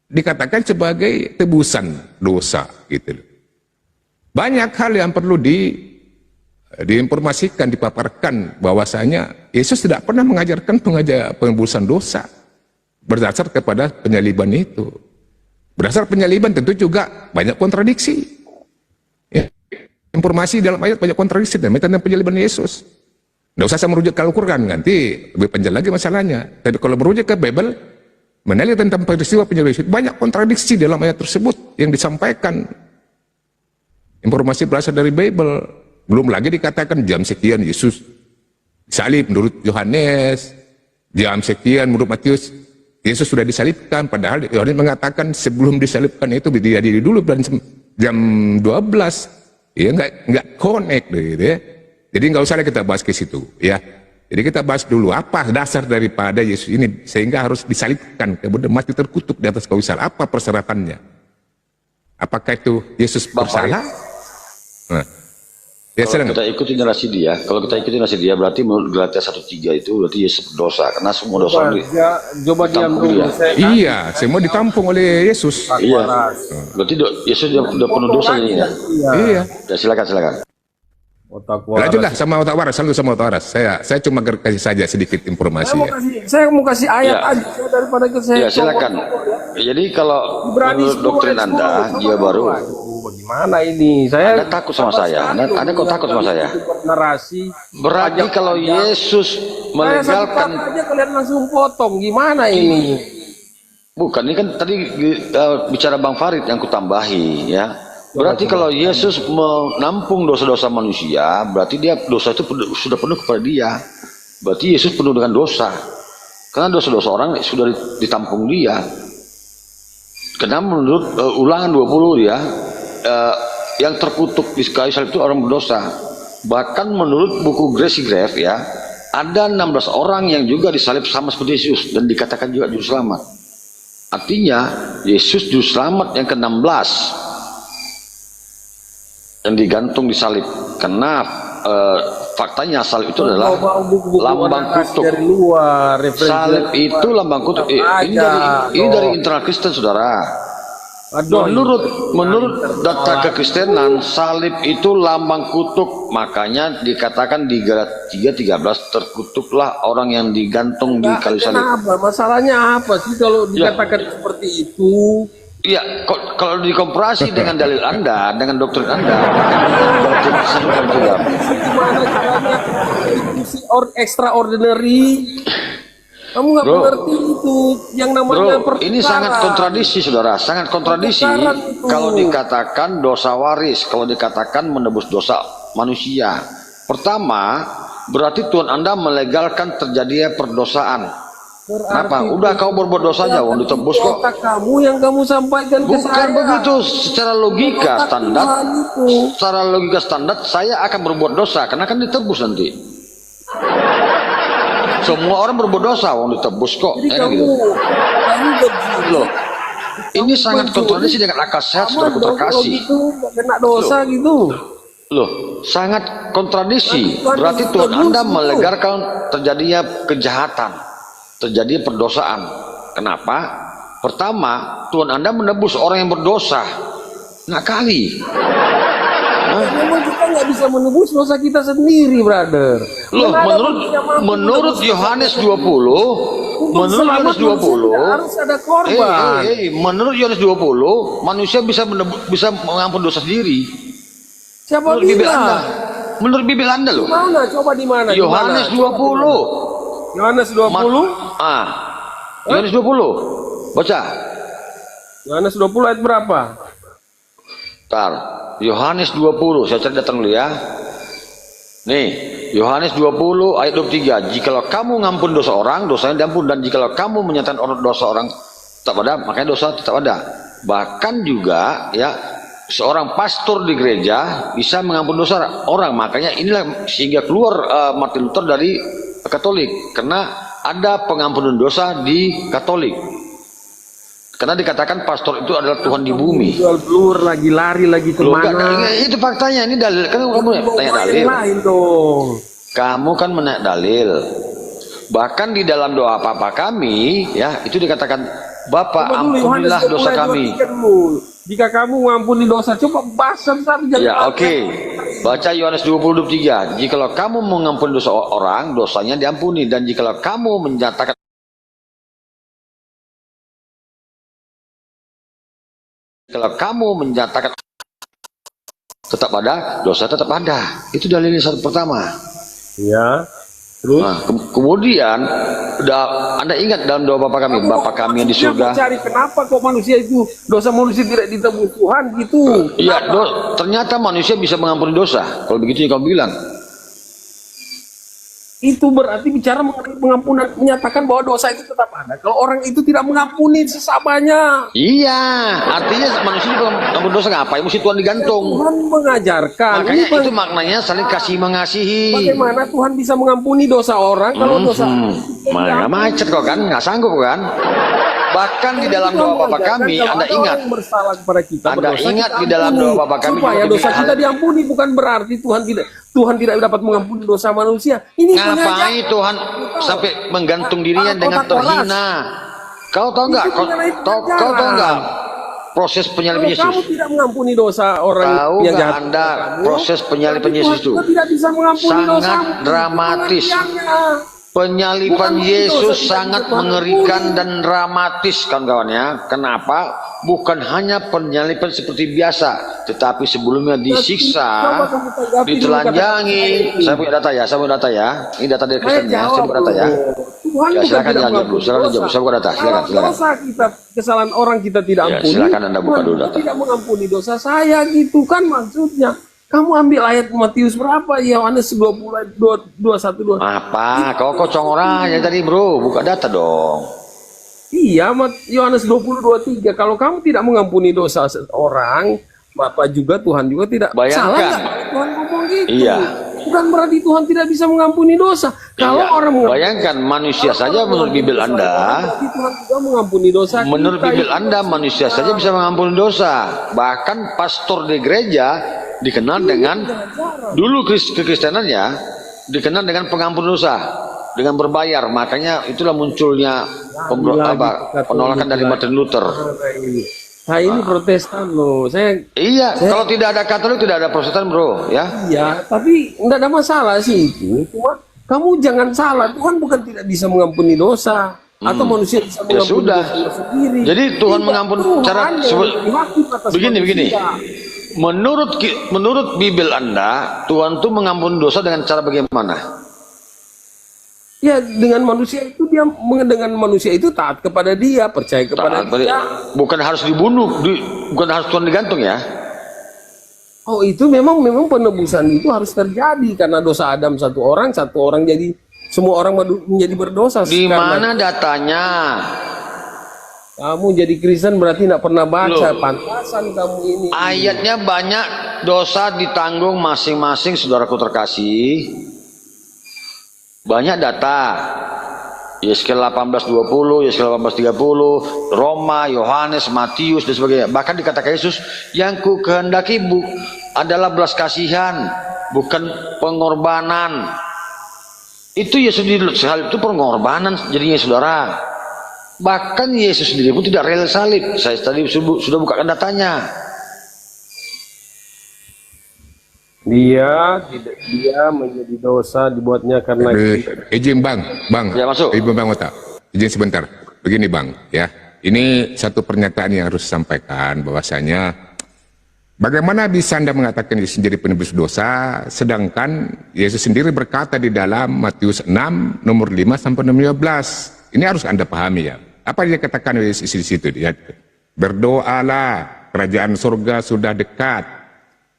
dikatakan sebagai tebusan dosa gitu. Banyak hal yang perlu diinformasikan, dipaparkan bahwasanya Yesus tidak pernah mengajarkan penebusan dosa berdasar kepada penyaliban itu. Berdasar penyaliban tentu juga banyak kontradiksi. Ya. Informasi dalam ayat banyak kontradiksi tentang penyaliban Yesus. Tidak usah saya merujuk ke Al-Quran, nanti lebih panjang lagi masalahnya. Tapi kalau merujuk ke Bible, meneliti tentang peristiwa penyaliban Yesus, banyak kontradiksi dalam ayat tersebut yang disampaikan. Informasi berasal dari Bible. Belum lagi dikatakan jam sekian Yesus disalib menurut Yohanes, jam sekian menurut Matius Yesus sudah disalibkan. Padahal Yohanes mengatakan sebelum disalibkan itu dihadiri dulu dan jam 12. Ya nggak connect gitu ya. Jadi nggak usah kita bahas ke situ ya. Jadi kita bahas dulu apa dasar daripada Yesus ini sehingga harus disalibkan kemudian mati terkutuk di atas kayu salib. Apa persyaratannya? Apakah itu Yesus bersalah? Nah, Ya, Kalau silakan. kita ikuti narasi dia, berarti menurut Galatia 1:3 itu berarti Yesus berdosa karena semua dosa Coba diam ditampung dulu. dia. Iya, semua ditampung oleh Yesus. Iya. Berarti Yesus udah penuh dosa ini ya. Iya. Ya silakan. Otak waras. Lanjutlah sama otak waras, selalu sama otak waras. Saya cuma kasih saja sedikit informasi ya. Saya mau kasih ayat Ya. aja daripada ke saya. Ya silakan. Jadi kalau Berani menurut doktrin Anda, dia baru. Bagaimana ini? Saya Anda takut sama saya. Anda kok takut sama saya? narasi. Berarti kalau Yesus Saya satu melegalkan, kata aja kalian langsung potong. Gimana ini? bukan ini kan tadi bicara Bang Farid yang kutambahi ya. Berarti kalau Yesus menampung dosa-dosa manusia, berarti dia dosa itu sudah penuh kepada dia. Berarti Yesus penuh dengan dosa. Karena dosa-dosa orang sudah ditampung dia. Karena menurut Ulangan 20 ya, yang terkutuk di kayu salib itu orang berdosa. Bahkan menurut buku Grace Grave ya, ada 16 orang yang juga disalib sama seperti Yesus dan dikatakan juga juru selamat. Artinya Yesus juru selamat yang ke-16 yang digantung di salib. Karena faktanya salib itu adalah lambang kutuk. Dari luar, Salib itu lambang kutuk. Ini dari internal Kristen, saudara. Menurut data kekristenan, salib itu lambang kutuk. Makanya dikatakan di Galatia 3:13, terkutuklah orang yang digantung di kayu salib. Kenapa? Masalahnya apa sih kalau dikatakan seperti itu? Iya, kalau dikomparasi dengan dalil Anda, dengan doktrin Anda, Gimana caranya diskusi extraordinary? Kamu nggak mengerti itu yang namanya ini sangat kontradiksi, saudara, sangat kontradiksi. Kalau dikatakan dosa waris, kalau dikatakan menebus dosa manusia, pertama berarti Tuhan Anda melegalkan terjadinya perdosaan. Kenapa? Udah kau berbuat dosa aja, wong ditebus kok. Kamu yang kamu sampaikan ke saya. Bukan begitu, secara logika standar, saya akan berbuat dosa karena kan ditebus nanti. Semua orang berbuat dosa, wong ditebus kok. Gitu. Loh, ini sangat kontradiksi dengan akal sehat, saudaraku terkasih. Kena dosa gitu. Loh, sangat kontradiksi. Berarti Tuhan Anda melegalkan terjadinya kejahatan, terjadi perdosaan. Kenapa? Pertama, Tuhan Anda menebus orang yang berdosa. Nah kali. Memang kita nggak bisa menebus dosa kita sendiri, brother. Loh, menurut Yohanes 20, harus ada korban. Menurut Yohanes 20, manusia bisa mengampun dosa sendiri. Siapa bilang? Menurut Bibel Anda loh. Mana? Coba di mana? Yohanes 20. Yohanes 20? Yohanes 20. Baca. Yohanes 20 ayat berapa? Bentar. Yohanes 20. Saya cari datang dulu ya. Nih, Yohanes 20 ayat 23. Jikalau kamu ngampun dosa orang, dosanya diampun, dan jikalau kamu menyatakan dosa orang tetap ada, makanya dosa tetap ada. Bahkan juga ya, seorang pastor di gereja bisa mengampun dosa orang. Makanya inilah sehingga keluar Martin Luther dari Katolik, karena ada pengampunan dosa di Katolik. Karena dikatakan pastor itu adalah Tuhan di bumi. Jual blur lagi, lari lagi kemana? Itu faktanya, ini dalil. Kan kamu tanya dalil. Kamu kan menaik dalil. Bahkan di dalam doa Bapa kami, ya itu dikatakan, Bapa ampunilah dosa kami. Jika kamu mengampuni dosa, coba bahasa saja. Ya, oke. Baca Yohanes 20:23. Jikalau kamu mengampuni dosa orang, dosanya diampuni, dan jikalau kamu menyatakan tetap ada, dosa tetap ada. Itu dalil yang pertama. Ya. Terus? Nah, kemudian Anda ingat dalam doa Bapa kami, Bapa kami yang di surga. Cari kenapa kok manusia itu dosa manusia tidak ditebus Tuhan gitu? Iya, ternyata manusia bisa mengampuni dosa. Kalau begitu yang kamu bilang. Itu berarti bicara pengampunan, menyatakan bahwa dosa itu tetap ada. Kalau orang itu tidak mengampuni sesamanya. Iya, artinya manusia juga mengampuni dosa, ngapain mesti Tuhan digantung? Tuhan mengajarkan. Makanya itu maknanya saling kasih mengasihi. Bagaimana Tuhan bisa mengampuni dosa orang kalau dosa? Mana macet kok kan, nggak sanggup kan? Bahkan di dalam doa Bapa kami, Kalau Anda ada ingat, orang yang bersalah kepada kita, Anda berdosa, ingat kita di dalam ampuni. doa Bapa kami Supaya juga dosa demikian kita hal. diampuni, bukan berarti Tuhan tidak dapat mengampuni dosa manusia. Ini Ngapain Tuhan sampai menggantung dirinya dengan terhina? Kau tahu nggak? Kau tahu nggak proses penyaliban Kalau kamu Yesus? tidak mengampuni dosa orang Tahu yang nggak jahat, Anda kamu, proses penyaliban berarti Yesus Tuhan itu? juga tidak bisa mengampuni Sangat dosamu. dramatis. Itu pengertiannya. Penyaliban Bukan Yesus dosa sangat kita mengerikan dan dramatis, kawan-kawan ya. Kenapa? Bukan hanya penyaliban seperti biasa, tetapi sebelumnya disiksa, ditelanjangi. Saya punya data ya, Ini data dari Kristen ya, saya punya data ya. Tuhan Ya, bukan silakan tidak jawab dulu, silakan mengampuni jawab, dosa. saya buka data, silakan. Kalau dosa kita, kesalahan orang kita tidak Ya, ampuni, silakan Anda buka Tuhan dulu juga data. tidak mengampuni dosa saya, gitu kan maksudnya. Kamu ambil ayat Matius berapa? Yohanes 20 ayat 21. Apa? Kau congor aja tadi bro, buka data dong. Iya, Yohanes 20:23. Kalau kamu tidak mengampuni dosa seorang, Bapak juga, Tuhan juga tidak. Bayangkan. Salah nggak Tuhan ngomong gitu? Iya. Bukan berarti Tuhan tidak bisa mengampuni dosa. Kalau Iya. orang mengampuni, Bayangkan manusia saja menurut Bible Anda, berarti Tuhan juga mengampuni dosa. menurut kita. Bible Anda manusia saja bisa mengampuni dosa. Bahkan pastor di gereja dikenal dengan dulu kekristenannya dikenal dengan pengampun dosa dengan berbayar. Makanya itulah munculnya penolakan dari Martin Luther. Nah ini Protestan loh. Iya, kalau tidak ada Katolik tidak ada Protestan bro ya. Iya, tapi nggak ada masalah sih itu. Cuma kamu jangan salah. Tuhan bukan tidak bisa mengampuni dosa atau manusia bisa Ya mengampuni sudah. dosa sendiri. Jadi Tuhan Tidak, mengampuni Tuhan cara yang lebih hakim atas begini. manusia. Menurut Bible Anda, Tuhan tuh mengampuni dosa dengan cara bagaimana? Ya dengan manusia itu taat kepada Dia, percaya kepada Dia. Bukan harus dibunuh, bukan harus Tuhan digantung ya. Oh itu memang penebusan itu harus terjadi karena dosa Adam satu orang jadi semua orang menjadi berdosa. Di mana datanya? Kamu jadi Kristen berarti tidak pernah baca. Loh. Pantasan kamu ini. Ayatnya banyak, dosa ditanggung masing-masing saudaraku terkasih. Banyak data. Yeskiel 18:20, Yeskiel 18:30, Roma, Yohanes, Matius dan sebagainya. Bahkan dikatakan Yesus, yang ku kehendaki adalah belas kasihan, bukan pengorbanan. Itu Yesus salib itu pengorbanan jadinya saudara. Bahkan Yesus sendiri pun tidak rela salib. Saya tadi sudah bukakan datanya. Dia menjadi dosa dibuatnya karena Izin bang, Ya, masuk. Bang Otak, izin sebentar. Begini bang, ya, ini satu pernyataan yang harus disampaikan bahwasanya bagaimana bisa Anda mengatakan Yesus sendiri penebus dosa, sedangkan Yesus sendiri berkata di dalam Matius 6 nomor 5 sampai 15. Ini harus Anda pahami ya. Apa dia katakan Yesus di situ? Dia berdoalah, kerajaan surga sudah dekat.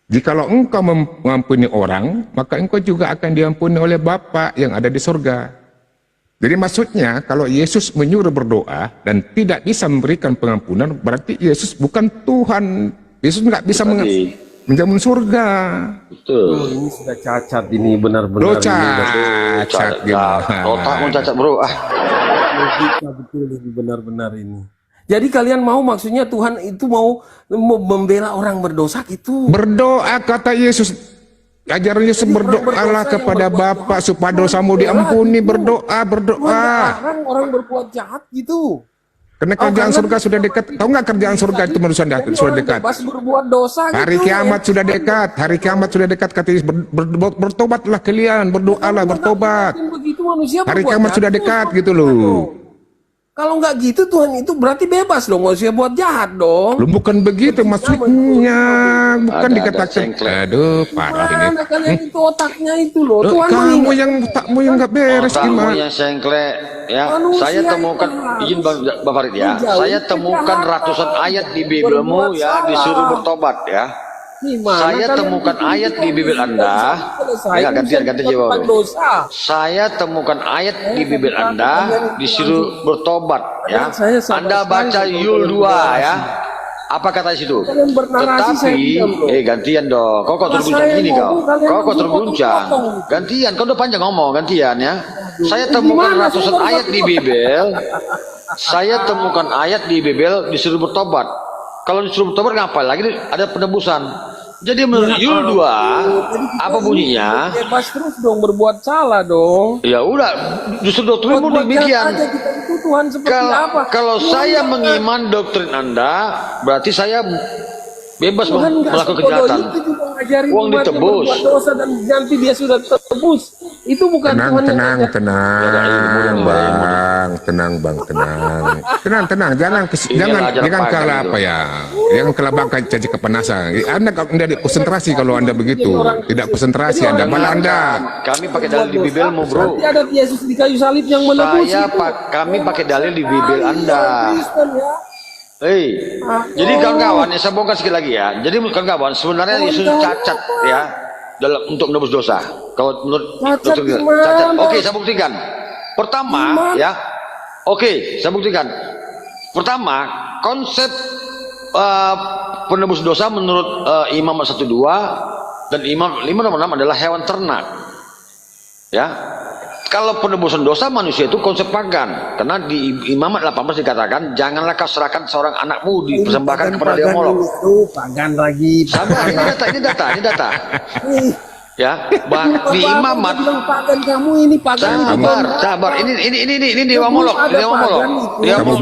Jikalau engkau mengampuni orang, maka engkau juga akan diampuni oleh Bapa yang ada di surga. Jadi maksudnya kalau Yesus menyuruh berdoa dan tidak bisa memberikan pengampunan, berarti Yesus bukan Tuhan. Yesus nggak bisa menjamin surga. Betul. ini sudah cacat ini benar-benar. Cacat gimana? Otakmu cacat bro. Logika betul ini benar-benar ini. Jadi kalian mau maksudnya Tuhan itu mau membela orang berdosa gitu? Berdoa kata Yesus. Ajaran Yesus berdoalah kepada Bapa supaya dosamu diampuni. Berdoa. Melarang orang berbuat jahat gitu. Karena kerjaan surga sudah dekat. Tahu nggak kerjaan surga itu manusia sudah dekat? Bebas berbuat dosa Hari gitu. kiamat sudah dekat. Hari kiamat sudah dekat kata Yesus. Bertobatlah kalian, berdoalah, bertobat. Begitu manusia Hari berbuat kiamat jahat, sudah dekat gitu loh. Kalau nggak gitu Tuhan itu berarti bebas dong manusia buat jahat dong. Lu bukan begitu maksudnya. Bukan dikatakan. Aduh, parah ini. Mana kalian itu otaknya itu loh. Loh, Tuhan kamu mengingat- yang otakmu yang nggak beres Otakmu gimana? yang sengkle ya. Manusia Saya temukan itu izin Bang Farid ya. menjauhi Saya temukan kejahatan. ratusan ayat di Biblemu Berbuat ya salah. disuruh bertobat ya. Gimana Saya kalian temukan itu ayat di Bible Anda. Ya, ganti jawab. dosa. Saya temukan ayat di Bible Anda disuruh bertobat ya. Anda baca Yul 2 ya. Apa kata di situ? Kalian bernarasi, saya diam, loh. Gantian dong. Kok terguncang saya gini kau? ngomong, kalian Kok langsung terguncang? potong-potong. Gantian. Kau udah panjang ngomong gantian ya. Saya Gimana temukan sih, ratusan kok ayat di potong? Bible saya temukan ayat di Bible disuruh bertobat. Kalau disuruh bertobat ngapain lagi ada penebusan. Jadi menurut Yul 2 apa bunyinya? Bebas terus dong berbuat salah dong. Ya udah, justru doktrinmu demikian. Tuhan seperti apa? Kalau saya mengiman doktrin Anda, berarti saya bebas Tuhan nggak melakukan sebodoh kejahatan. itu juga ngajarin Uang umatnya ditebus. berbuat dosa dan nanti dia sudah tertebus. Itu bukan Tenang, Tuhan yang tenang, ngajarin. tenang, bang, tenang, bang, tenang, jangan ajar pagan kalah itu. apa ya, jangan kalah bangkai caci kepanasan. Anda kalau tidak konsentrasi kalau Anda begitu, tidak konsentrasi Anda, malah Anda. Kami pakai dalil di Bibelmu, bro. Nanti ada Yesus di kayu salib yang menebus itu. Kami pakai dalil di Bibel Anda. Kristen ya. Hei, jadi kawan-kawan, saya bongkar sedikit lagi ya. Jadi kawan-kawan, sebenarnya Yesus cacat ya dalam untuk menebus dosa. Kalau menurut Cacat dokter gimana? cacat. Oke, saya buktikan. Pertama, ya. Oke, saya buktikan. Pertama, konsep penebus dosa menurut Imam 1-2 dan Imam 5-6 adalah hewan ternak. Ya. Kalau penebusan dosa manusia itu konsep pagan, karena di Imamat 18 dikatakan janganlah kau serahkan seorang anakmu dipersembahkan kepada dia Molok. Itu pagan lagi. Sabar, ini data. Ya, di Imamat. Pagan kamu ini pagan. Sabar. Ini Dewa Molok, Dewa Molok. Kamu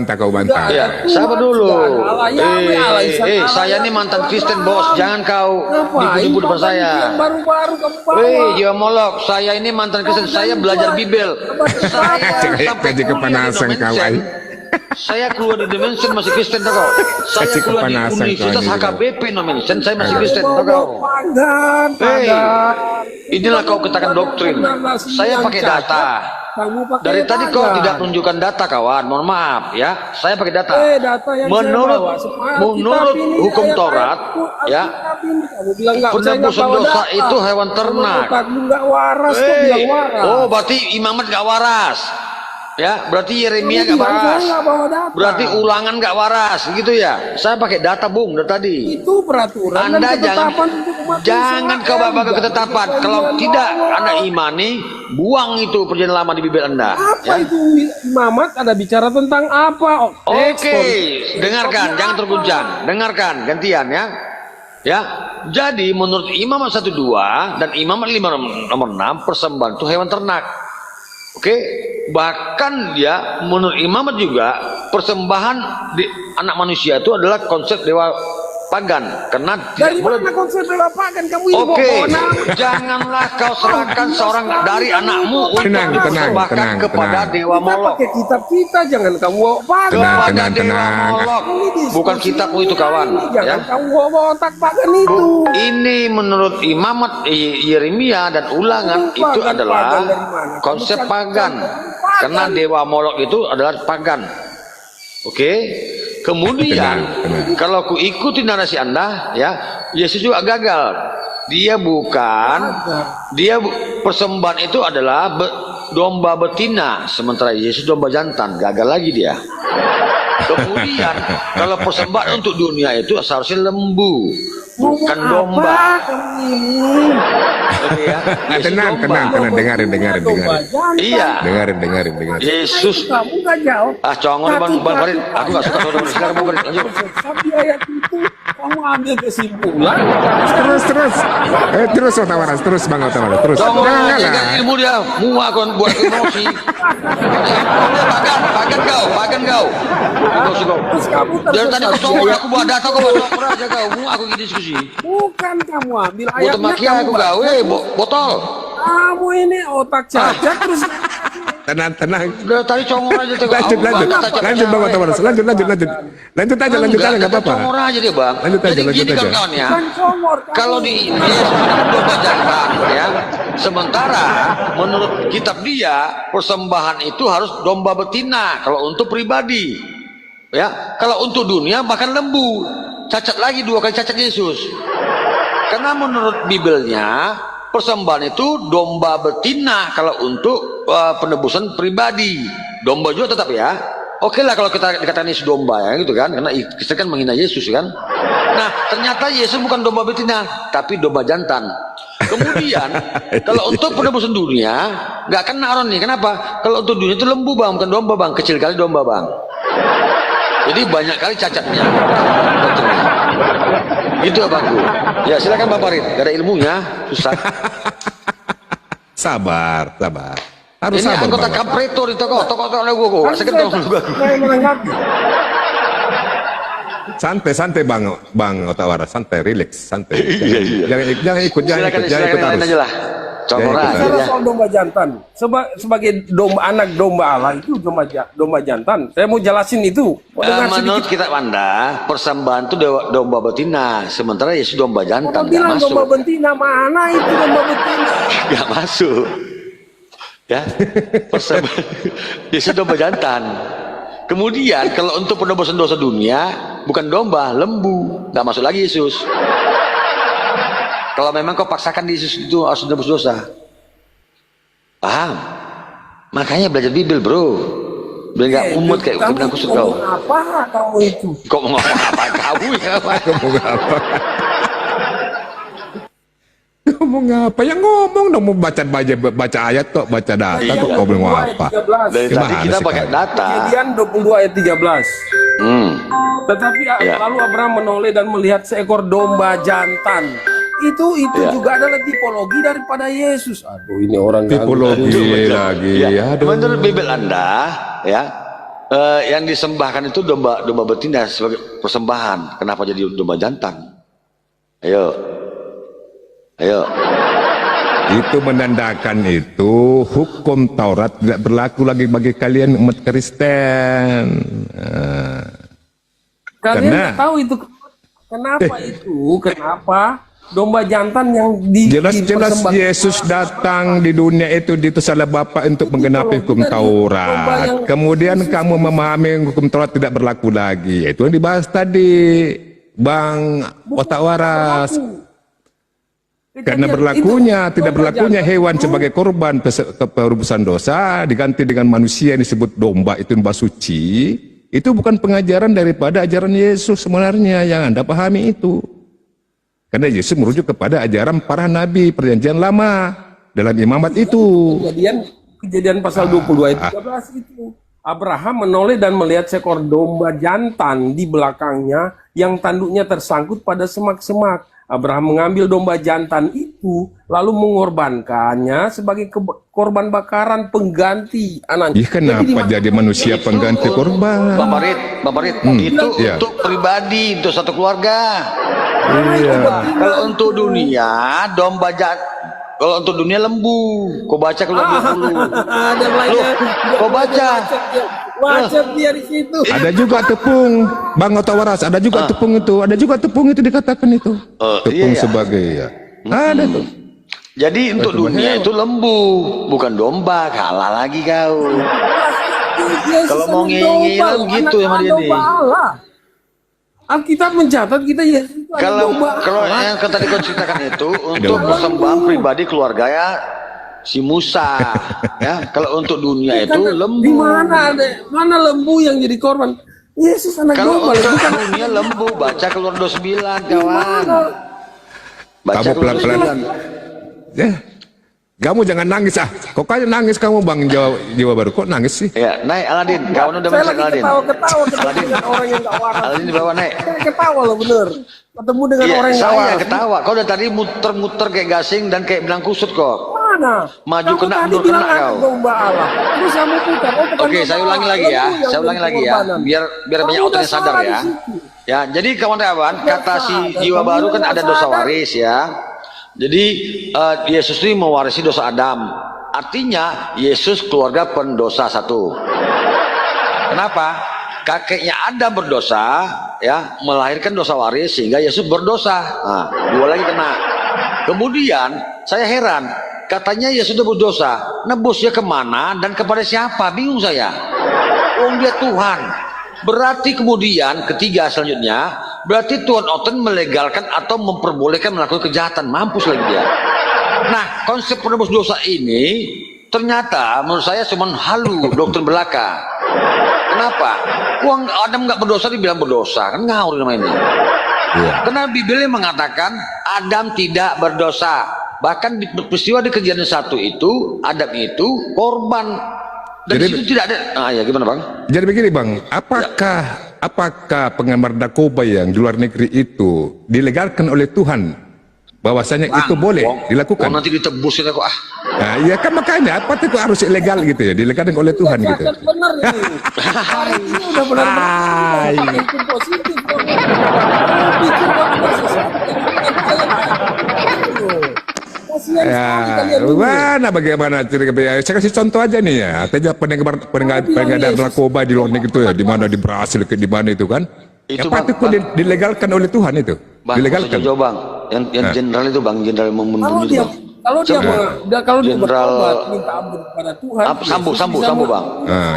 bantah. Ya, sabar dulu. Saya ini mantan Kristen, bos. Jangan kau nipu-nipu depan saya. Baru-baru kamu bawa. Dewa Molok, saya ini mantan Kristen. Saya belajar Bibel. Saya sampai Caci kepanasan kau. Saya keluar di Dimension masih Kristen tau kau. Saya keluar di Universitas HKBP Dimension, saya masih Kristen tau kau. Pagan. Inilah kau katakan doktrin. Saya pakai data. Dari tadi kau tidak menunjukkan data kawan. Mohon maaf ya. Saya pakai data. Menurut hukum Taurat ya, penebusan dosa itu hewan ternak. Oh, berarti imamat gak waras. Ya, berarti Yeremia gak waras. Berarti ulangan gak waras, gitu ya. Saya pakai data, Bung, dari tadi. Itu peraturan. Anda jangan kau bawa ke ketetapan. Kalau tidak Anda imani, buang itu perjanjian lama di Bibel Anda. Apa itu Imamat? Ada bicara tentang apa? Oke, dengarkan, jangan terguncang. Dengarkan, gantian ya. Ya, jadi menurut Imamat 1-2 dan Imamat 5-6 persembahan itu hewan ternak. Oke, bahkan dia menurut Imamat juga persembahan di anak manusia itu adalah konsep dewa pagan, karena dari mana konsep dewa pagan kamu ini? Oke, janganlah kau serahkan seorang dari anakmu untuk dipersembahkan kepada dewa Molok. Pakai kitab kita, jangan kamu bawa pagan. Kepada dewa Molok, bukan kitabmu itu kawan. Jangan kamu bawa otak pagan itu. Ini menurut Imamat Yeremia dan Ulangan itu adalah konsep pagan, karena dewa Molok itu adalah pagan. Oke, kemudian kalau ku ikuti narasi Anda ya, Yesus juga gagal. Dia persembahan itu adalah domba betina, sementara Yesus domba jantan. Gagal lagi dia. Kemudian kalau persembahan untuk dunia itu seharusnya lembu, bukan domba. Ya. Tenang, dengarin. Iya. Dengarin. Yesus. Kamu nggak jawab. Congol bang Farid. Aku nggak suka saudara sekarang bang Farid. Lanjut. Tapi ayat itu kamu ambil kesimpulan. Terus Otawaras, terus bang Otawaras, terus. Jangan ilmu dia. Muak kau buat emosi. Pagan kau. Emosi kau. Dari tadi kau congol aku buat data kau bawa aja kau. Muak aku gini diskusi. Bukan kamu ambil Buat ayatnya. makia aku gawe botol. Kamu ini otak cacat terus. Tenang. Udah tadi congol aja tuh. Lanjut bang Otawaras, lanjut aja nggak apa-apa. Congol aja dia bang. Lanjut aja. Kawan ya. Kalau di domba jantan ya, sementara menurut kitab dia persembahan itu harus domba betina kalau untuk pribadi. Ya, kalau untuk dunia bahkan lembu. Cacat lagi 2 kali cacat Yesus. Karena menurut Bibelnya persembahan itu domba betina kalau untuk penebusan pribadi. Domba juga tetap ya. Oke lah kalau kita dikatakan Yesus domba ya gitu kan, karena Kristen kan menghina Yesus kan. Nah ternyata Yesus bukan domba betina tapi domba jantan. Kemudian kalau untuk penebusan dunia nggak kena orang nih. Kenapa? Kalau untuk dunia itu lembu bang, bukan domba bang. Kecil kali domba bang. Jadi banyak kali cacatnya. Gitu abangku. Ya silakan Bang Farid. Gak ada ilmunya, susah. Sabar. Harus Ini sabar. anggota Kapretor itu kok. Tokoh gue. Sakit dong gue. Santai bang Otawara, santai, relax, santai. Jangan ikut Silakan arus. aja lah. Contohnya. Bicara soal domba jantan, sebagai anak domba Allah itu domba jantan. Saya mau jelasin itu. Menurut kita Wanda, persembahan itu domba betina, sementara Yesus domba jantan. Kamu bilang masuk. domba betina, mana itu domba betina? Gak masuk. Ya, persembahan Yesus domba jantan. Kemudian kalau untuk penebusan dosa dunia, bukan domba, lembu, nggak masuk lagi Yesus. Kalau memang kau paksakan Yesus itu harus menebus dosa, paham? Makanya belajar Bible bro, biar nggak umut kayak benang kusut kau. Apa kamu itu? Kau mau ngomong apa kau ya? Ngomong apa? Ngomong apa? Ya ngomong dong, mau baca ayat kok, baca data kok, kau ngomong apa? Dari tadi kita pakai data. Kejadian 22 ayat 13. Tetapi lalu Abraham menoleh dan melihat seekor domba jantan. Itu juga adalah tipologi daripada Yesus. Aduh, ini orang tipologi lagi. Menurut Bible Anda, ya, yang disembahkan itu domba betina sebagai persembahan. Kenapa jadi domba jantan? Ayo. Itu menandakan itu hukum Taurat tidak berlaku lagi bagi kalian umat Kristen. Kalian nggak tahu itu kenapa kenapa domba jantan yang jelas Yesus datang di dunia itu salah Bapa untuk menggenapi hukum Taurat. Kemudian kamu memahami hukum Taurat tidak berlaku lagi. Itu yang dibahas tadi Bang Otawaras. Karena tidak berlakunya hewan sebagai korban penebusan dosa diganti dengan manusia yang disebut domba, itu domba suci. Itu bukan pengajaran daripada ajaran Yesus sebenarnya yang Anda pahami itu. Karena Yesus merujuk kepada ajaran para nabi perjanjian lama dalam imamat itu. Kejadian pasal 22 ayat 13 itu. Abraham menoleh dan melihat seekor domba jantan di belakangnya yang tanduknya tersangkut pada semak-semak. Abraham mengambil domba jantan itu lalu mengorbankannya sebagai korban bakaran pengganti anaknya. Kenapa jadi manusia pengganti korban? Bang Farid, itu untuk pribadi, untuk satu keluarga. Kalau untuk dunia domba kalau untuk dunia lembu. Kau baca keluar dulu. Ada banyak. Kau baca. Wajib dia di situ. Ada juga tepung, Bang Otawaras, ada juga tepung itu, dikatakan itu. Tepung sebagai ada tuh. Jadi untuk dunia itu lembu, bukan domba. Kalah lagi kau. Kalau mau ngilang gitu sama dia nih. Alkitab mencatat kita kalau yang tadi kau ceritakan itu untuk persembahan pribadi keluarga ya si Musa ya. Kalau untuk dunia itu lembu. Di mana lembu yang jadi korban? Yesus anak domba. Kalau untuk dunia lembu, baca keluar 29 kawan. Baca kamu pelan-pelan. Kamu jangan nangis Kok kayak nangis kamu Bang Jawa Baru? Kok nangis sih? Ya, naik Aladin. Kawan udah saya masuk lagi Aladin. Ketawa dengan orang yang gak waras. Aladin di bawah naik. Saya ketawa loh bener. Ketemu dengan orang yang gak waras. Saya ketawa. Kau udah tadi muter-muter kayak gasing dan kayak benang kusut kok. Mana? Maju kena, mundur kena kau. Domba Allah. Terus kamu putar. Oke, saya ulangi lagi ya. Biar banyak orang yang sadar ya. Ya, jadi kawan-kawan, kata si jiwa baru kan ada dosa waris ya. Jadi Yesus ini mewarisi dosa Adam. Artinya Yesus keluarga pendosa satu. Kenapa? Kakeknya Adam berdosa, ya, melahirkan dosa waris sehingga Yesus berdosa. Nah, dua lagi kena. Kemudian saya heran, katanya Yesus sudah berdosa, nebusnya kemana dan kepada siapa? Bingung saya. Dia Tuhan. Berarti kemudian ketiga selanjutnya, berarti Tuhan Oten melegalkan atau memperbolehkan melakukan kejahatan. Mampus lagi dia. Nah, konsep penebus dosa ini ternyata menurut saya cuma halu, doktrin belaka. Kenapa? Uang Adam nggak berdosa dibilang berdosa, kan ngawur namanya ini. Karena Bibelnya mengatakan Adam tidak berdosa. Bahkan di peristiwa di Kejadian 1 itu Adam itu korban. Dan Jadi- di situ tidak ada. Ya gimana Bang? Jadi begini Bang, apakah pengemar narkoba yang di luar negeri itu dilegalkan oleh Tuhan? Bahwasanya itu boleh dilakukan. Nanti ditebus kita kok Nah, iya kan makanya apa itu harus ilegal gitu ya, dilegalkan oleh Tuhan gitu. Benar ini. Hari ini udah benar-benar itu positif. Pikir Ya, bagaimana cerita? Saya kasih contoh aja nih ya. Tanya pengedar narkoba di luar negeri itu ya, di mana di Brasil, di mana itu kan? Itu, apa itu dilegalkan oleh Tuhan itu? Bang, dilegalkan. jauh Bang. Yang jenderal itu Bang, jenderal membunuh itu Bang. Kalau dia Jenderal bertobat minta ampun kepada Tuhan. Sambo Bang.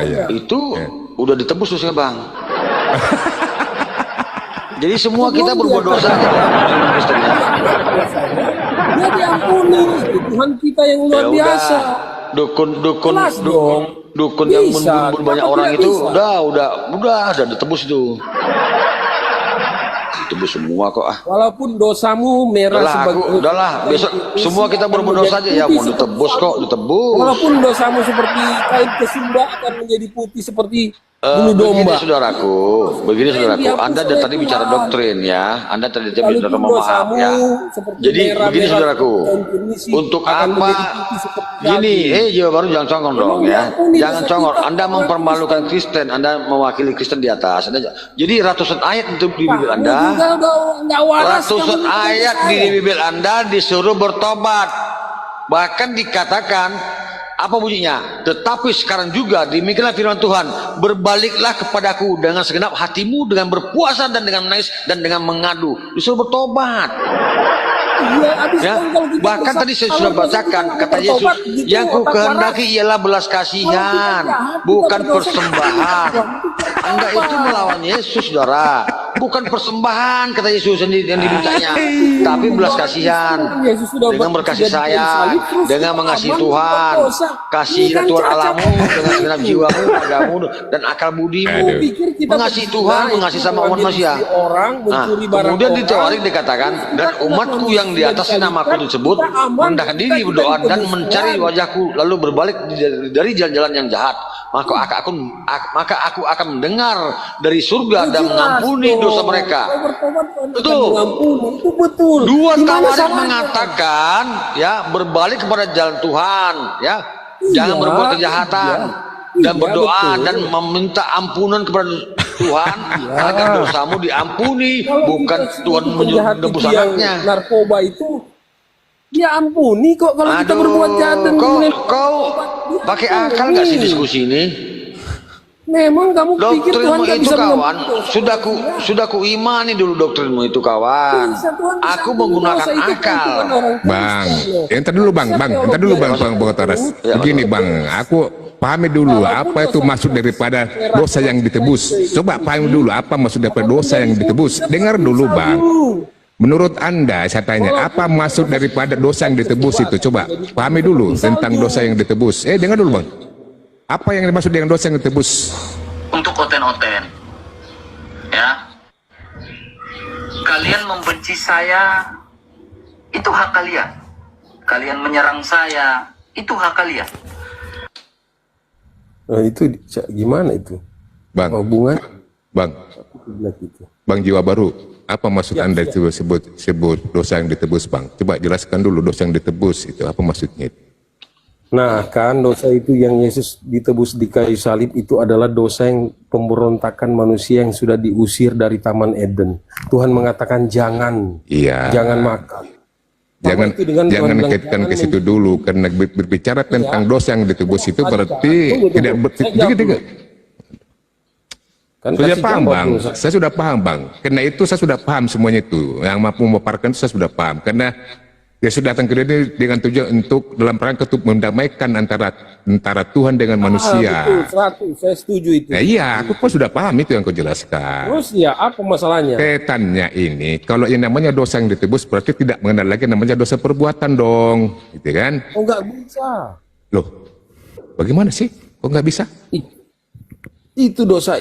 Iya. Itu udah ditebus dosanya Bang. Jadi semua kita berbuat dosa Kristen ya. Dia diampuni, itu Tuhan kita yang luar biasa. Dukun yang membunuh banyak orang itu udah ditebus itu. Ditebus semua kok Walaupun dosamu merah udahlah, besok semua kita berbuat dosa aja ya, mau ditebus kok, ditebus. Walaupun dosamu seperti kain kesumba akan menjadi putih seperti bulu domba. Begini saudaraku, Anda tadi bicara doktrin ya, Anda tadi bicara memaham ya. Jadi begini saudaraku, untuk apa? Gini, Jawa Baru jangan congong dong ya, jangan congong. Anda mempermalukan Kristen, Anda mewakili Kristen di atas. Jadi ratusan ayat itu di bibir Anda, ratusan ayat di bibir Anda disuruh bertobat, bahkan dikatakan apa bunyinya? Tetapi sekarang juga demikianlah firman Tuhan, berbaliklah kepadaku dengan segenap hatimu, dengan berpuasa dan dengan menangis dan dengan mengadu. Disuruh bertobat. Ya, bahkan tadi saya sudah bacakan kata Yesus, yang ku kehendaki ialah belas kasihan, bukan persembahan. Anda itu melawan Yesus, saudara. Bukan persembahan kata Yesus yang dimintanya, tapi belas kasihan, dengan berkasih sayang, dengan mengasihi Tuhan. Kasihilah Tuhan Allahmu dengan segenap jiwamu, ragamu, dan akal budimu. Mengasihi Tuhan, mengasihi sama umat manusia. Nah, kemudian di teori dikatakan, dan umatku yang di atas namaku tersebut merendahkan diri, berdoa dan mencari wajahku, lalu berbalik dari jalan-jalan yang jahat, maka aku akan mendengar dari surga dan mengampuni dosa mereka. Betul. Dua tawarat mengatakan ya, berbalik kepada jalan Tuhan ya, jangan berbuat kejahatan dan berdoa dan meminta ampunan kepada Tuhan agar dosamu diampuni, bukan Tuhan menebus anaknya. Narkoba itu dia ampuni kok kalau kita berbuat jahat. Kau pakai akal nggak sih diskusi ini? Memang kamu pikir Tuhan Doktrinmu nggak itu bisa kawan, sudah ku imani dulu doktrinmu itu kawan. Aku menggunakan akal. Bang, entar dulu bang, Taras. Begini bang, aku pahami dulu apa itu maksud daripada dosa yang ditebus. Coba pahami dulu apa maksud daripada dosa yang ditebus. Dengar dulu bang. Menurut Anda, saya tanya, apa maksud daripada dosa yang ditebus itu? Coba pahami dulu tentang dosa yang ditebus. Dengar dulu bang. Apa yang dimaksud dengan dosa yang ditebus? Untuk oten-oten, ya. Kalian membenci saya, itu hak kalian. Kalian menyerang saya, itu hak kalian. Itu gimana itu? Bang, hubungan? Bang, Bang Jiwa Baru, apa maksud Anda sebut dosa yang ditebus, Bang? Coba jelaskan dulu dosa yang ditebus itu apa maksudnya? Nah kan dosa itu yang Yesus ditebus di kayu salib itu adalah dosa yang pemberontakan manusia yang sudah diusir dari Taman Eden. Tuhan mengatakan jangan makan. Jangan kaitkan ke situ dulu, karena berbicara tentang dosa yang ditebus itu berarti tidak sudah paham bang, saya sudah paham bang, karena itu saya sudah paham semuanya itu, yang mampu memaparkan itu saya sudah paham, karena dia sudah datang ke dunia dengan tujuan untuk dalam rangka untuk mendamaikan antara Tuhan dengan manusia. Betul, 100, saya setuju itu. Nah, iya, aku pun sudah paham itu yang kau jelaskan. Terus ya, apa masalahnya? Kaitannya ini, kalau yang namanya dosa yang ditebus berarti tidak mengenal lagi namanya dosa perbuatan dong, gitu kan? Oh nggak bisa. Loh, bagaimana sih? Kok nggak bisa? Itu dosa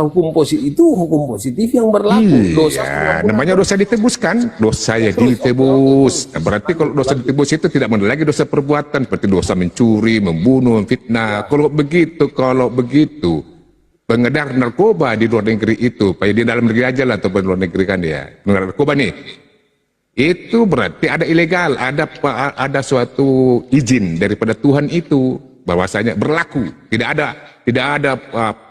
hukum positif itu hukum positif yang berlaku. Iya, namanya dosa ditebuskan, dosa yang ditebus. Nah, berarti kalau dosa ditebus itu tidak mengenai lagi dosa perbuatan, seperti dosa mencuri, membunuh, memfitnah. Kalau begitu, pengedar narkoba di luar negeri itu, supaya di dalam negeri aja lah atau di luar negeri kan dia, pengedar narkoba nih, itu berarti ada ilegal, ada suatu izin daripada Tuhan itu, bahwasanya berlaku, tidak ada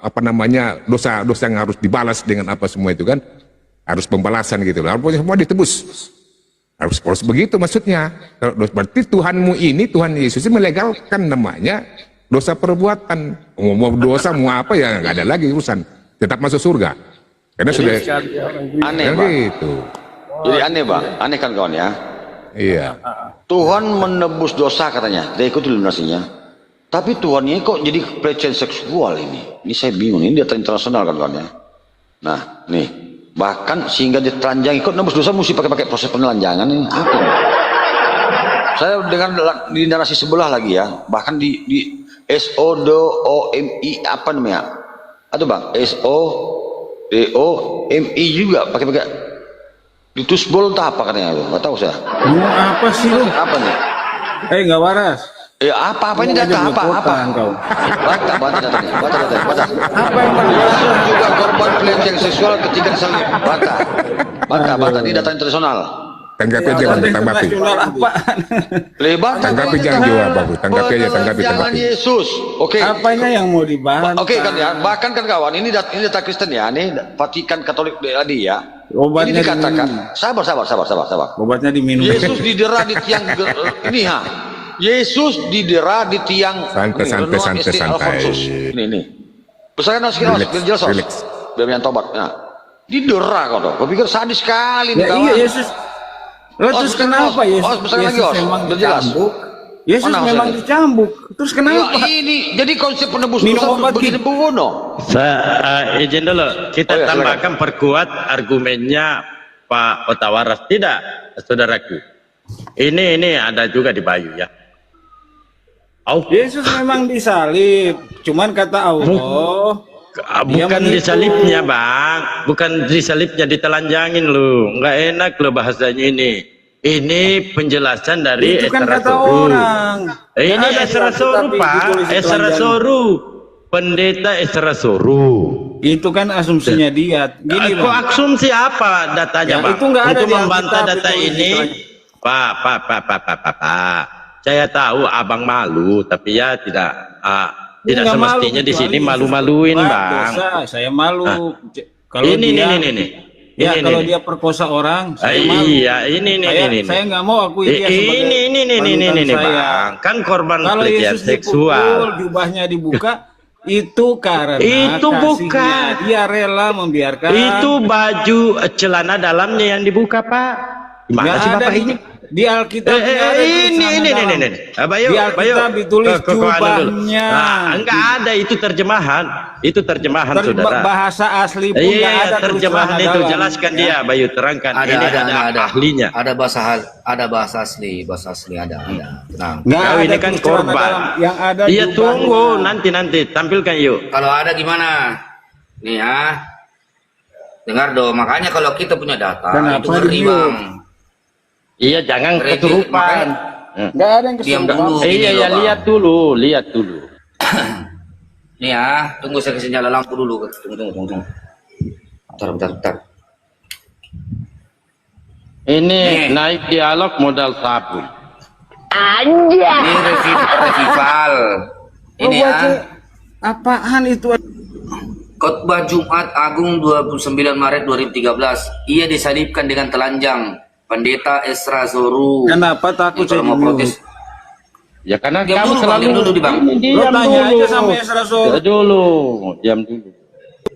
apa namanya dosa yang harus dibalas dengan apa semua itu kan, harus pembalasan gitu loh, harus semua ditebus, harus begitu maksudnya. Berarti Tuhanmu ini, Tuhan Yesus ini melegalkan namanya dosa perbuatan, mau dosa mau apa ya nggak ada lagi urusan, tetap masuk surga karena sudah aneh ya, Bang. gitu. Jadi aneh Bang, aneh kan kawan ya. Iya. Tuhan menebus dosa katanya, dia ikut iluminasinya. Tapi Tuhan ini kok jadi pelecehan seksual ini? Ini saya bingung, ini data internasional kan kawan ya. Nah, nih, bahkan sehingga ditelanjangi, kok nebus dosa mesti pakai proses penelanjangan ini. Apa ini? Saya dengar di narasi sebelah lagi ya, bahkan di SODOMI apa namanya? Aduh Bang, SODOMI juga pakai ditusbol entah apa katanya itu, nggak tahu saya. Apa sih lu? Apa nih? Nggak waras. Ya apa ini data apa? Baca datanya, baca. Apa yang Yesus juga korban pelecehan seksual ketika disalib. Baca. Ini data internasional. Tanggapi aja Bang, tanggapi. Lebar Tanggapi jangan jawab Bang, tanggapi aja, tanggapi. Yesus. Oke. Apanya yang mau dibahas? Oke kan ya, bahkan kan kawan, ini data Kristen ya, ini Vatikan Katolik tadi ya. Obatnya ini dikatakan, sabar. Obatnya diminum. Yesus didera di tiang ini ha. Yesus didera di tiang santai. Ini. Besarkan sekilas, biar jelas biar yang tobat. Nah, didera kau tuh. Kau pikir sadis sekali nih kawan. Iya Yesus. Terus kenapa Yesus? Yesus memang dicambuk. Yesus memang dicambuk. Terus kenapa? Ya, ini jadi konsep penebus dosa begini bunuh. Izin dulu, kita tambahkan perkuat argumennya Pak Otawaras. Tidak, saudaraku. Ini ada juga di Bayu ya. Yesus memang disalib, cuman kata Allah bukan disalibnya Bang, bukan disalibnya, ditelanjangin lu, nggak enak lo bahasanya ini penjelasan dari itu kan Esra kata Soru. Orang Ini Esra Soru Pak, Esra Soru, pendeta Esra Soru. Itu kan asumsinya dia. Gini kok asumsi apa datanya Ya, Bang? itu nggak ada Untuk di membantah Alkitab data itu, ini Pak. Saya tahu abang malu, tapi ya tidak semestinya di sini malu-maluin Bang. Dosa, saya malu. Kalau ini. Kalau dia perkosa orang, saya malu. Iya, ini. Saya nggak mau akui dia sebagai ini Bang. Kan korban pelecehan seksual. Jubahnya dibuka, itu karena itu bukan dia rela membiarkan. Itu baju celana dalamnya yang dibuka Pak. Gimana sih Bapak ini? Di Alkitab ini. Di Alkitab ditulis jubahnya. Enggak ada, itu terjemahan. Saudara. Bahasa asli pun enggak ada terjemahan itu. Jelaskan dia, Bayu, terangkan. Ini ada ahlinya. Ada bahasa asli ada. Tenang. Ini kan korban. Yang ada iya, tunggu nanti tampilkan yuk. Kalau ada gimana? Nih ya. Dengar dong, makanya kalau kita punya data itu ngeri Bang. Iya, jangan keturupan. Enggak ada yang kesurupan. Iya, lihat dulu. Nih ya, tunggu saya kasih nyala lampu dulu. Tunggu. Bentar. Ini naik dialog modal sabun. Anjay. Ini revival. Ini ya. Apaan itu? Khotbah Jumat Agung 29 Maret 2013. Ia disalibkan dengan telanjang. Pendeta Esra Soru. Kenapa takut saya mau protes? Ya karena diam kamu dulu, selalu dulu di Bang. Diam tanya dulu. aja sama Esra Soru. Diam dulu.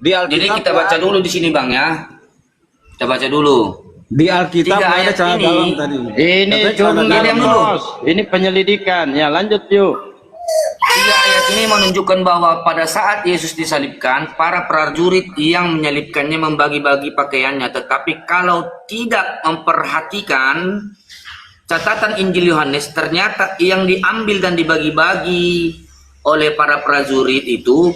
Jadi kita baca dulu di sini Bang ya. Kita baca dulu. Di Alkitab ada cara dalam tadi. Ini jurnalis. Ini penyelidikan. Ya lanjut yuk. 3 ayat ini menunjukkan bahwa pada saat Yesus disalibkan, para prajurit yang menyalibkannya membagi-bagi pakaiannya. Tetapi kalau tidak memperhatikan catatan Injil Yohanes, ternyata yang diambil dan dibagi-bagi oleh para prajurit itu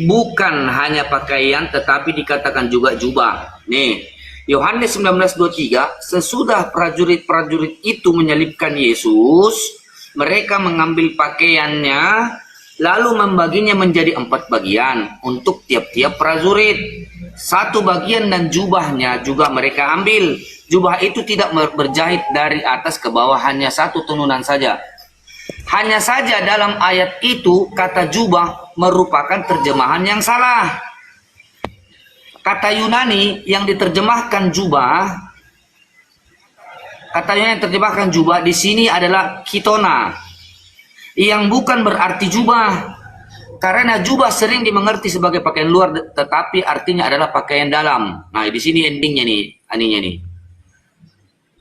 bukan hanya pakaian tetapi dikatakan juga jubah. Nih, Yohanes 19:23, sesudah prajurit-prajurit itu menyalibkan Yesus, mereka mengambil pakaiannya lalu membaginya menjadi 4 bagian untuk tiap-tiap prajurit. 1 bagian dan jubahnya juga mereka ambil. Jubah itu tidak berjahit dari atas ke bawah, hanya 1 tenunan saja. Hanya saja dalam ayat itu kata jubah merupakan terjemahan yang salah. Kata Yunani yang diterjemahkan jubah, di sini adalah kitona, yang bukan berarti jubah. Karena jubah sering dimengerti sebagai pakaian luar, tetapi artinya adalah pakaian dalam. Nah, di sini endingnya nih, aninya nih.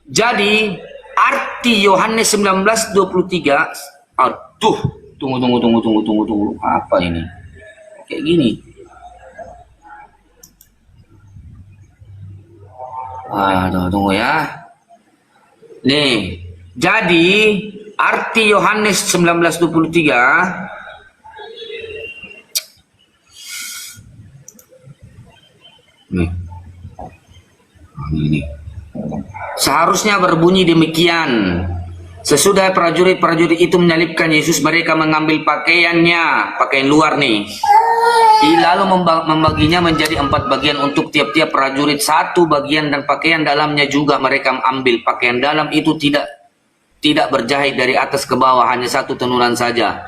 Jadi arti Yohanes 19:23, aduh, tunggu. Apa ini? Kayak gini. Aduh, tunggu ya. Nih, jadi arti Yohanes 19:23 nih. Ini. Seharusnya berbunyi demikian. Sesudah prajurit-prajurit itu menyalibkan Yesus, mereka mengambil pakaiannya, pakaian luar nih, lalu membaginya menjadi 4 bagian untuk tiap-tiap prajurit, 1 bagian, dan pakaian dalamnya juga mereka ambil. Pakaian dalam itu tidak berjahit dari atas ke bawah, hanya 1 tenunan saja.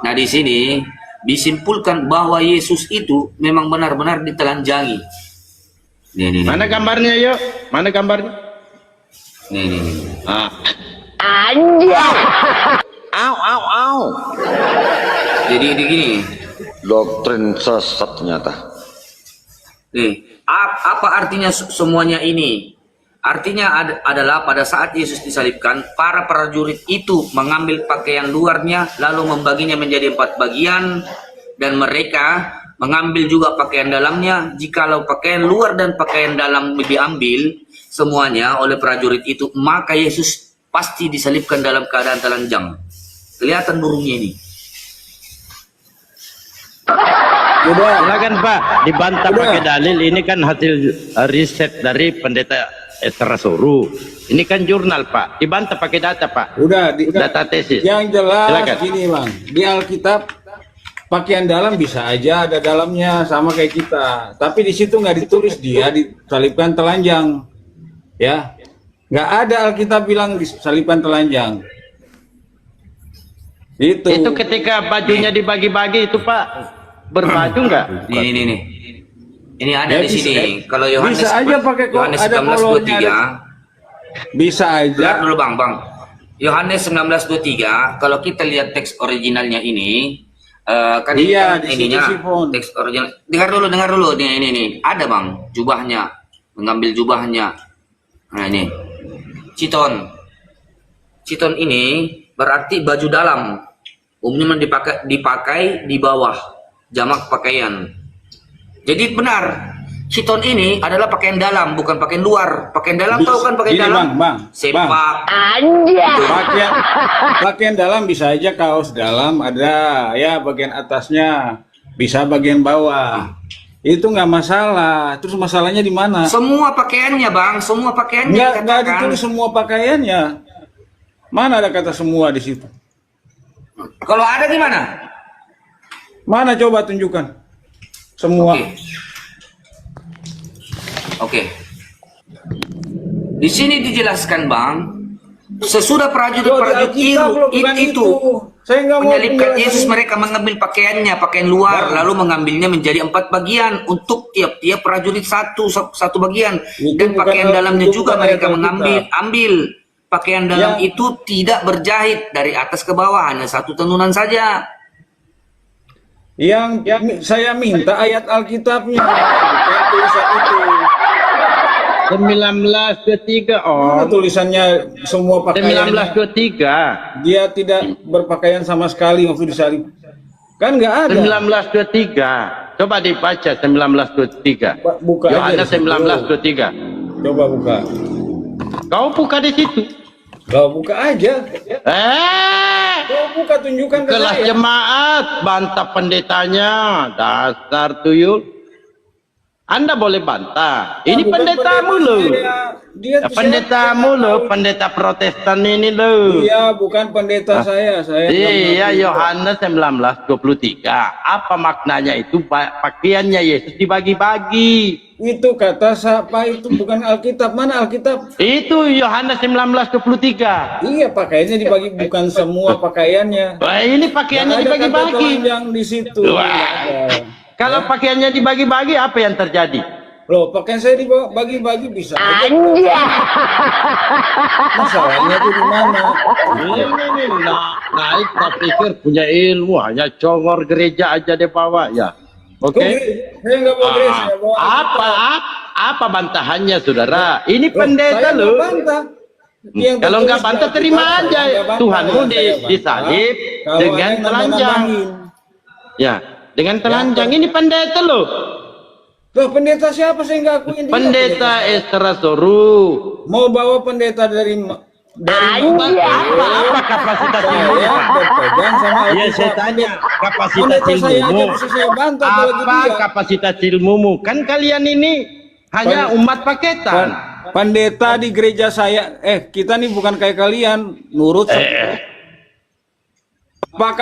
Nah, di sini disimpulkan bahwa Yesus itu memang benar-benar ditelanjangi. Nih. Mana gambarnya, yuk? Mana gambarnya? Nih. Anjir. Au. Jadi gini. Doktrin sesat ternyata. Nih, apa artinya semuanya ini? Artinya adalah pada saat Yesus disalibkan, para prajurit itu mengambil pakaian luarnya lalu membaginya menjadi 4 bagian, dan mereka mengambil juga pakaian dalamnya. Jikalau pakaian luar dan pakaian dalam diambil semuanya oleh prajurit itu, maka Yesus pasti disalibkan dalam keadaan telanjang. Kelihatan burungnya ini. Silakan Pak, dibantah pakai dalil. Ini kan hasil riset dari pendeta Esra Soru. Ini kan jurnal Pak, dibantah pakai data Pak. Data tesis. Yang jelas Silakan. gini Bang, di Alkitab pakaian dalam bisa aja ada dalamnya sama kayak kita, tapi di situ nggak ditulis dia disalibkan telanjang, ya. Nggak ada Alkitab bilang disalibkan telanjang. Itu ketika bajunya dibagi-bagi itu Pak, berbaju nggak? Ini ada di sini. Kalau Yohanes bisa aja pakai Yohanes ada 19:23. Bisa aja. Lihat dulu Bang. Yohanes 19:23, kalau kita lihat teks originalnya ini, kan iya, ini kan ininya teks original. Dengar dulu. Ini ada Bang, jubahnya. Mengambil jubahnya. Nah, ini. Citon ini berarti baju dalam. Umumnya dipakai di bawah jamak pakaian. Jadi benar, citon ini adalah pakaian dalam, bukan pakaian luar. Pakaian dalam tahu kan pakaian dalam? Bang. Sepak. Pakaian dalam bisa aja kaos dalam ada, ya bagian atasnya, bisa bagian bawah. Itu nggak masalah. Terus masalahnya di mana? Semua pakaiannya Bang, semua pakaiannya. Nggak ditulis semua pakaiannya. Mana ada kata semua di situ? Kalau ada gimana? Mana coba tunjukkan semua. Oke. Di sini dijelaskan Bang, sesudah prajurit-prajurit itu menyalibkan Yesus, mereka mengambil pakaiannya, pakaian luar, lalu mengambilnya menjadi 4 bagian untuk tiap-tiap prajurit satu bagian, dan pakaian dalamnya juga mereka ambil. Pakaian dalam itu tidak berjahit dari atas ke bawah, hanya 1 tenunan saja. Yang saya minta ayat Alkitabnya, bukan tulisan itu. 19:23 tulisannya semua pakaian. 19:23. Dia tidak berpakaian sama sekali waktu disalib. Kan nggak ada. 19:23. Coba dibaca 19:23. Buka Yohanes 19:23. Coba buka. Kau buka di situ. Lo buka aja. Lo buka, tunjukkan ke Kelas saya. jemaat bantah pendetanya, dasar tuyul. Anda boleh bantah. Ini bukan pendetamu pendeta loh. saya. Dia Pendetamu loh, pendeta Protestan ini loh. Iya, bukan pendeta saya. Iya, Yohanes 19:23. Apa maknanya itu? Pakaiannya Yesus dibagi-bagi. Itu kata siapa? Itu bukan Alkitab. Mana Alkitab? Itu Yohanes 19:23. Iya, pakaiannya dibagi, bukan semua pakaiannya. Wah, ini pakaiannya Nggak ada kata dibagi-bagi. telanjang di situ. Wah. Nggak ada. Kalau pakaiannya dibagi-bagi, apa yang terjadi? Loh, pakaian saya dibagi-bagi bisa. Masalahnya itu di mana? Ini naik tak pikir punya ilmu, hanya congor gereja aja dia bawa ya. Oke. Saya nggak bawa gereja, saya bawa Apa bantahannya, saudara? Ini pendeta saya nggak loh. bantah. Kalau nggak bantah terima aja. Tuhanmu disalib dengan telanjang. Ya, dengan telanjang. Ini pendeta loh. Loh, pendeta siapa? Saya nggak akuin dia. Pendeta Esra Soru. Mau bawa pendeta dari apa kapasitas ilmu? Berpegang sama Iya, saya tanya kapasitas ilmumu. Apa kapasitas ilmumu? Kan kalian ini hanya umat paketan. Pendeta di gereja saya, kita nih bukan kayak kalian, nurut. Apakah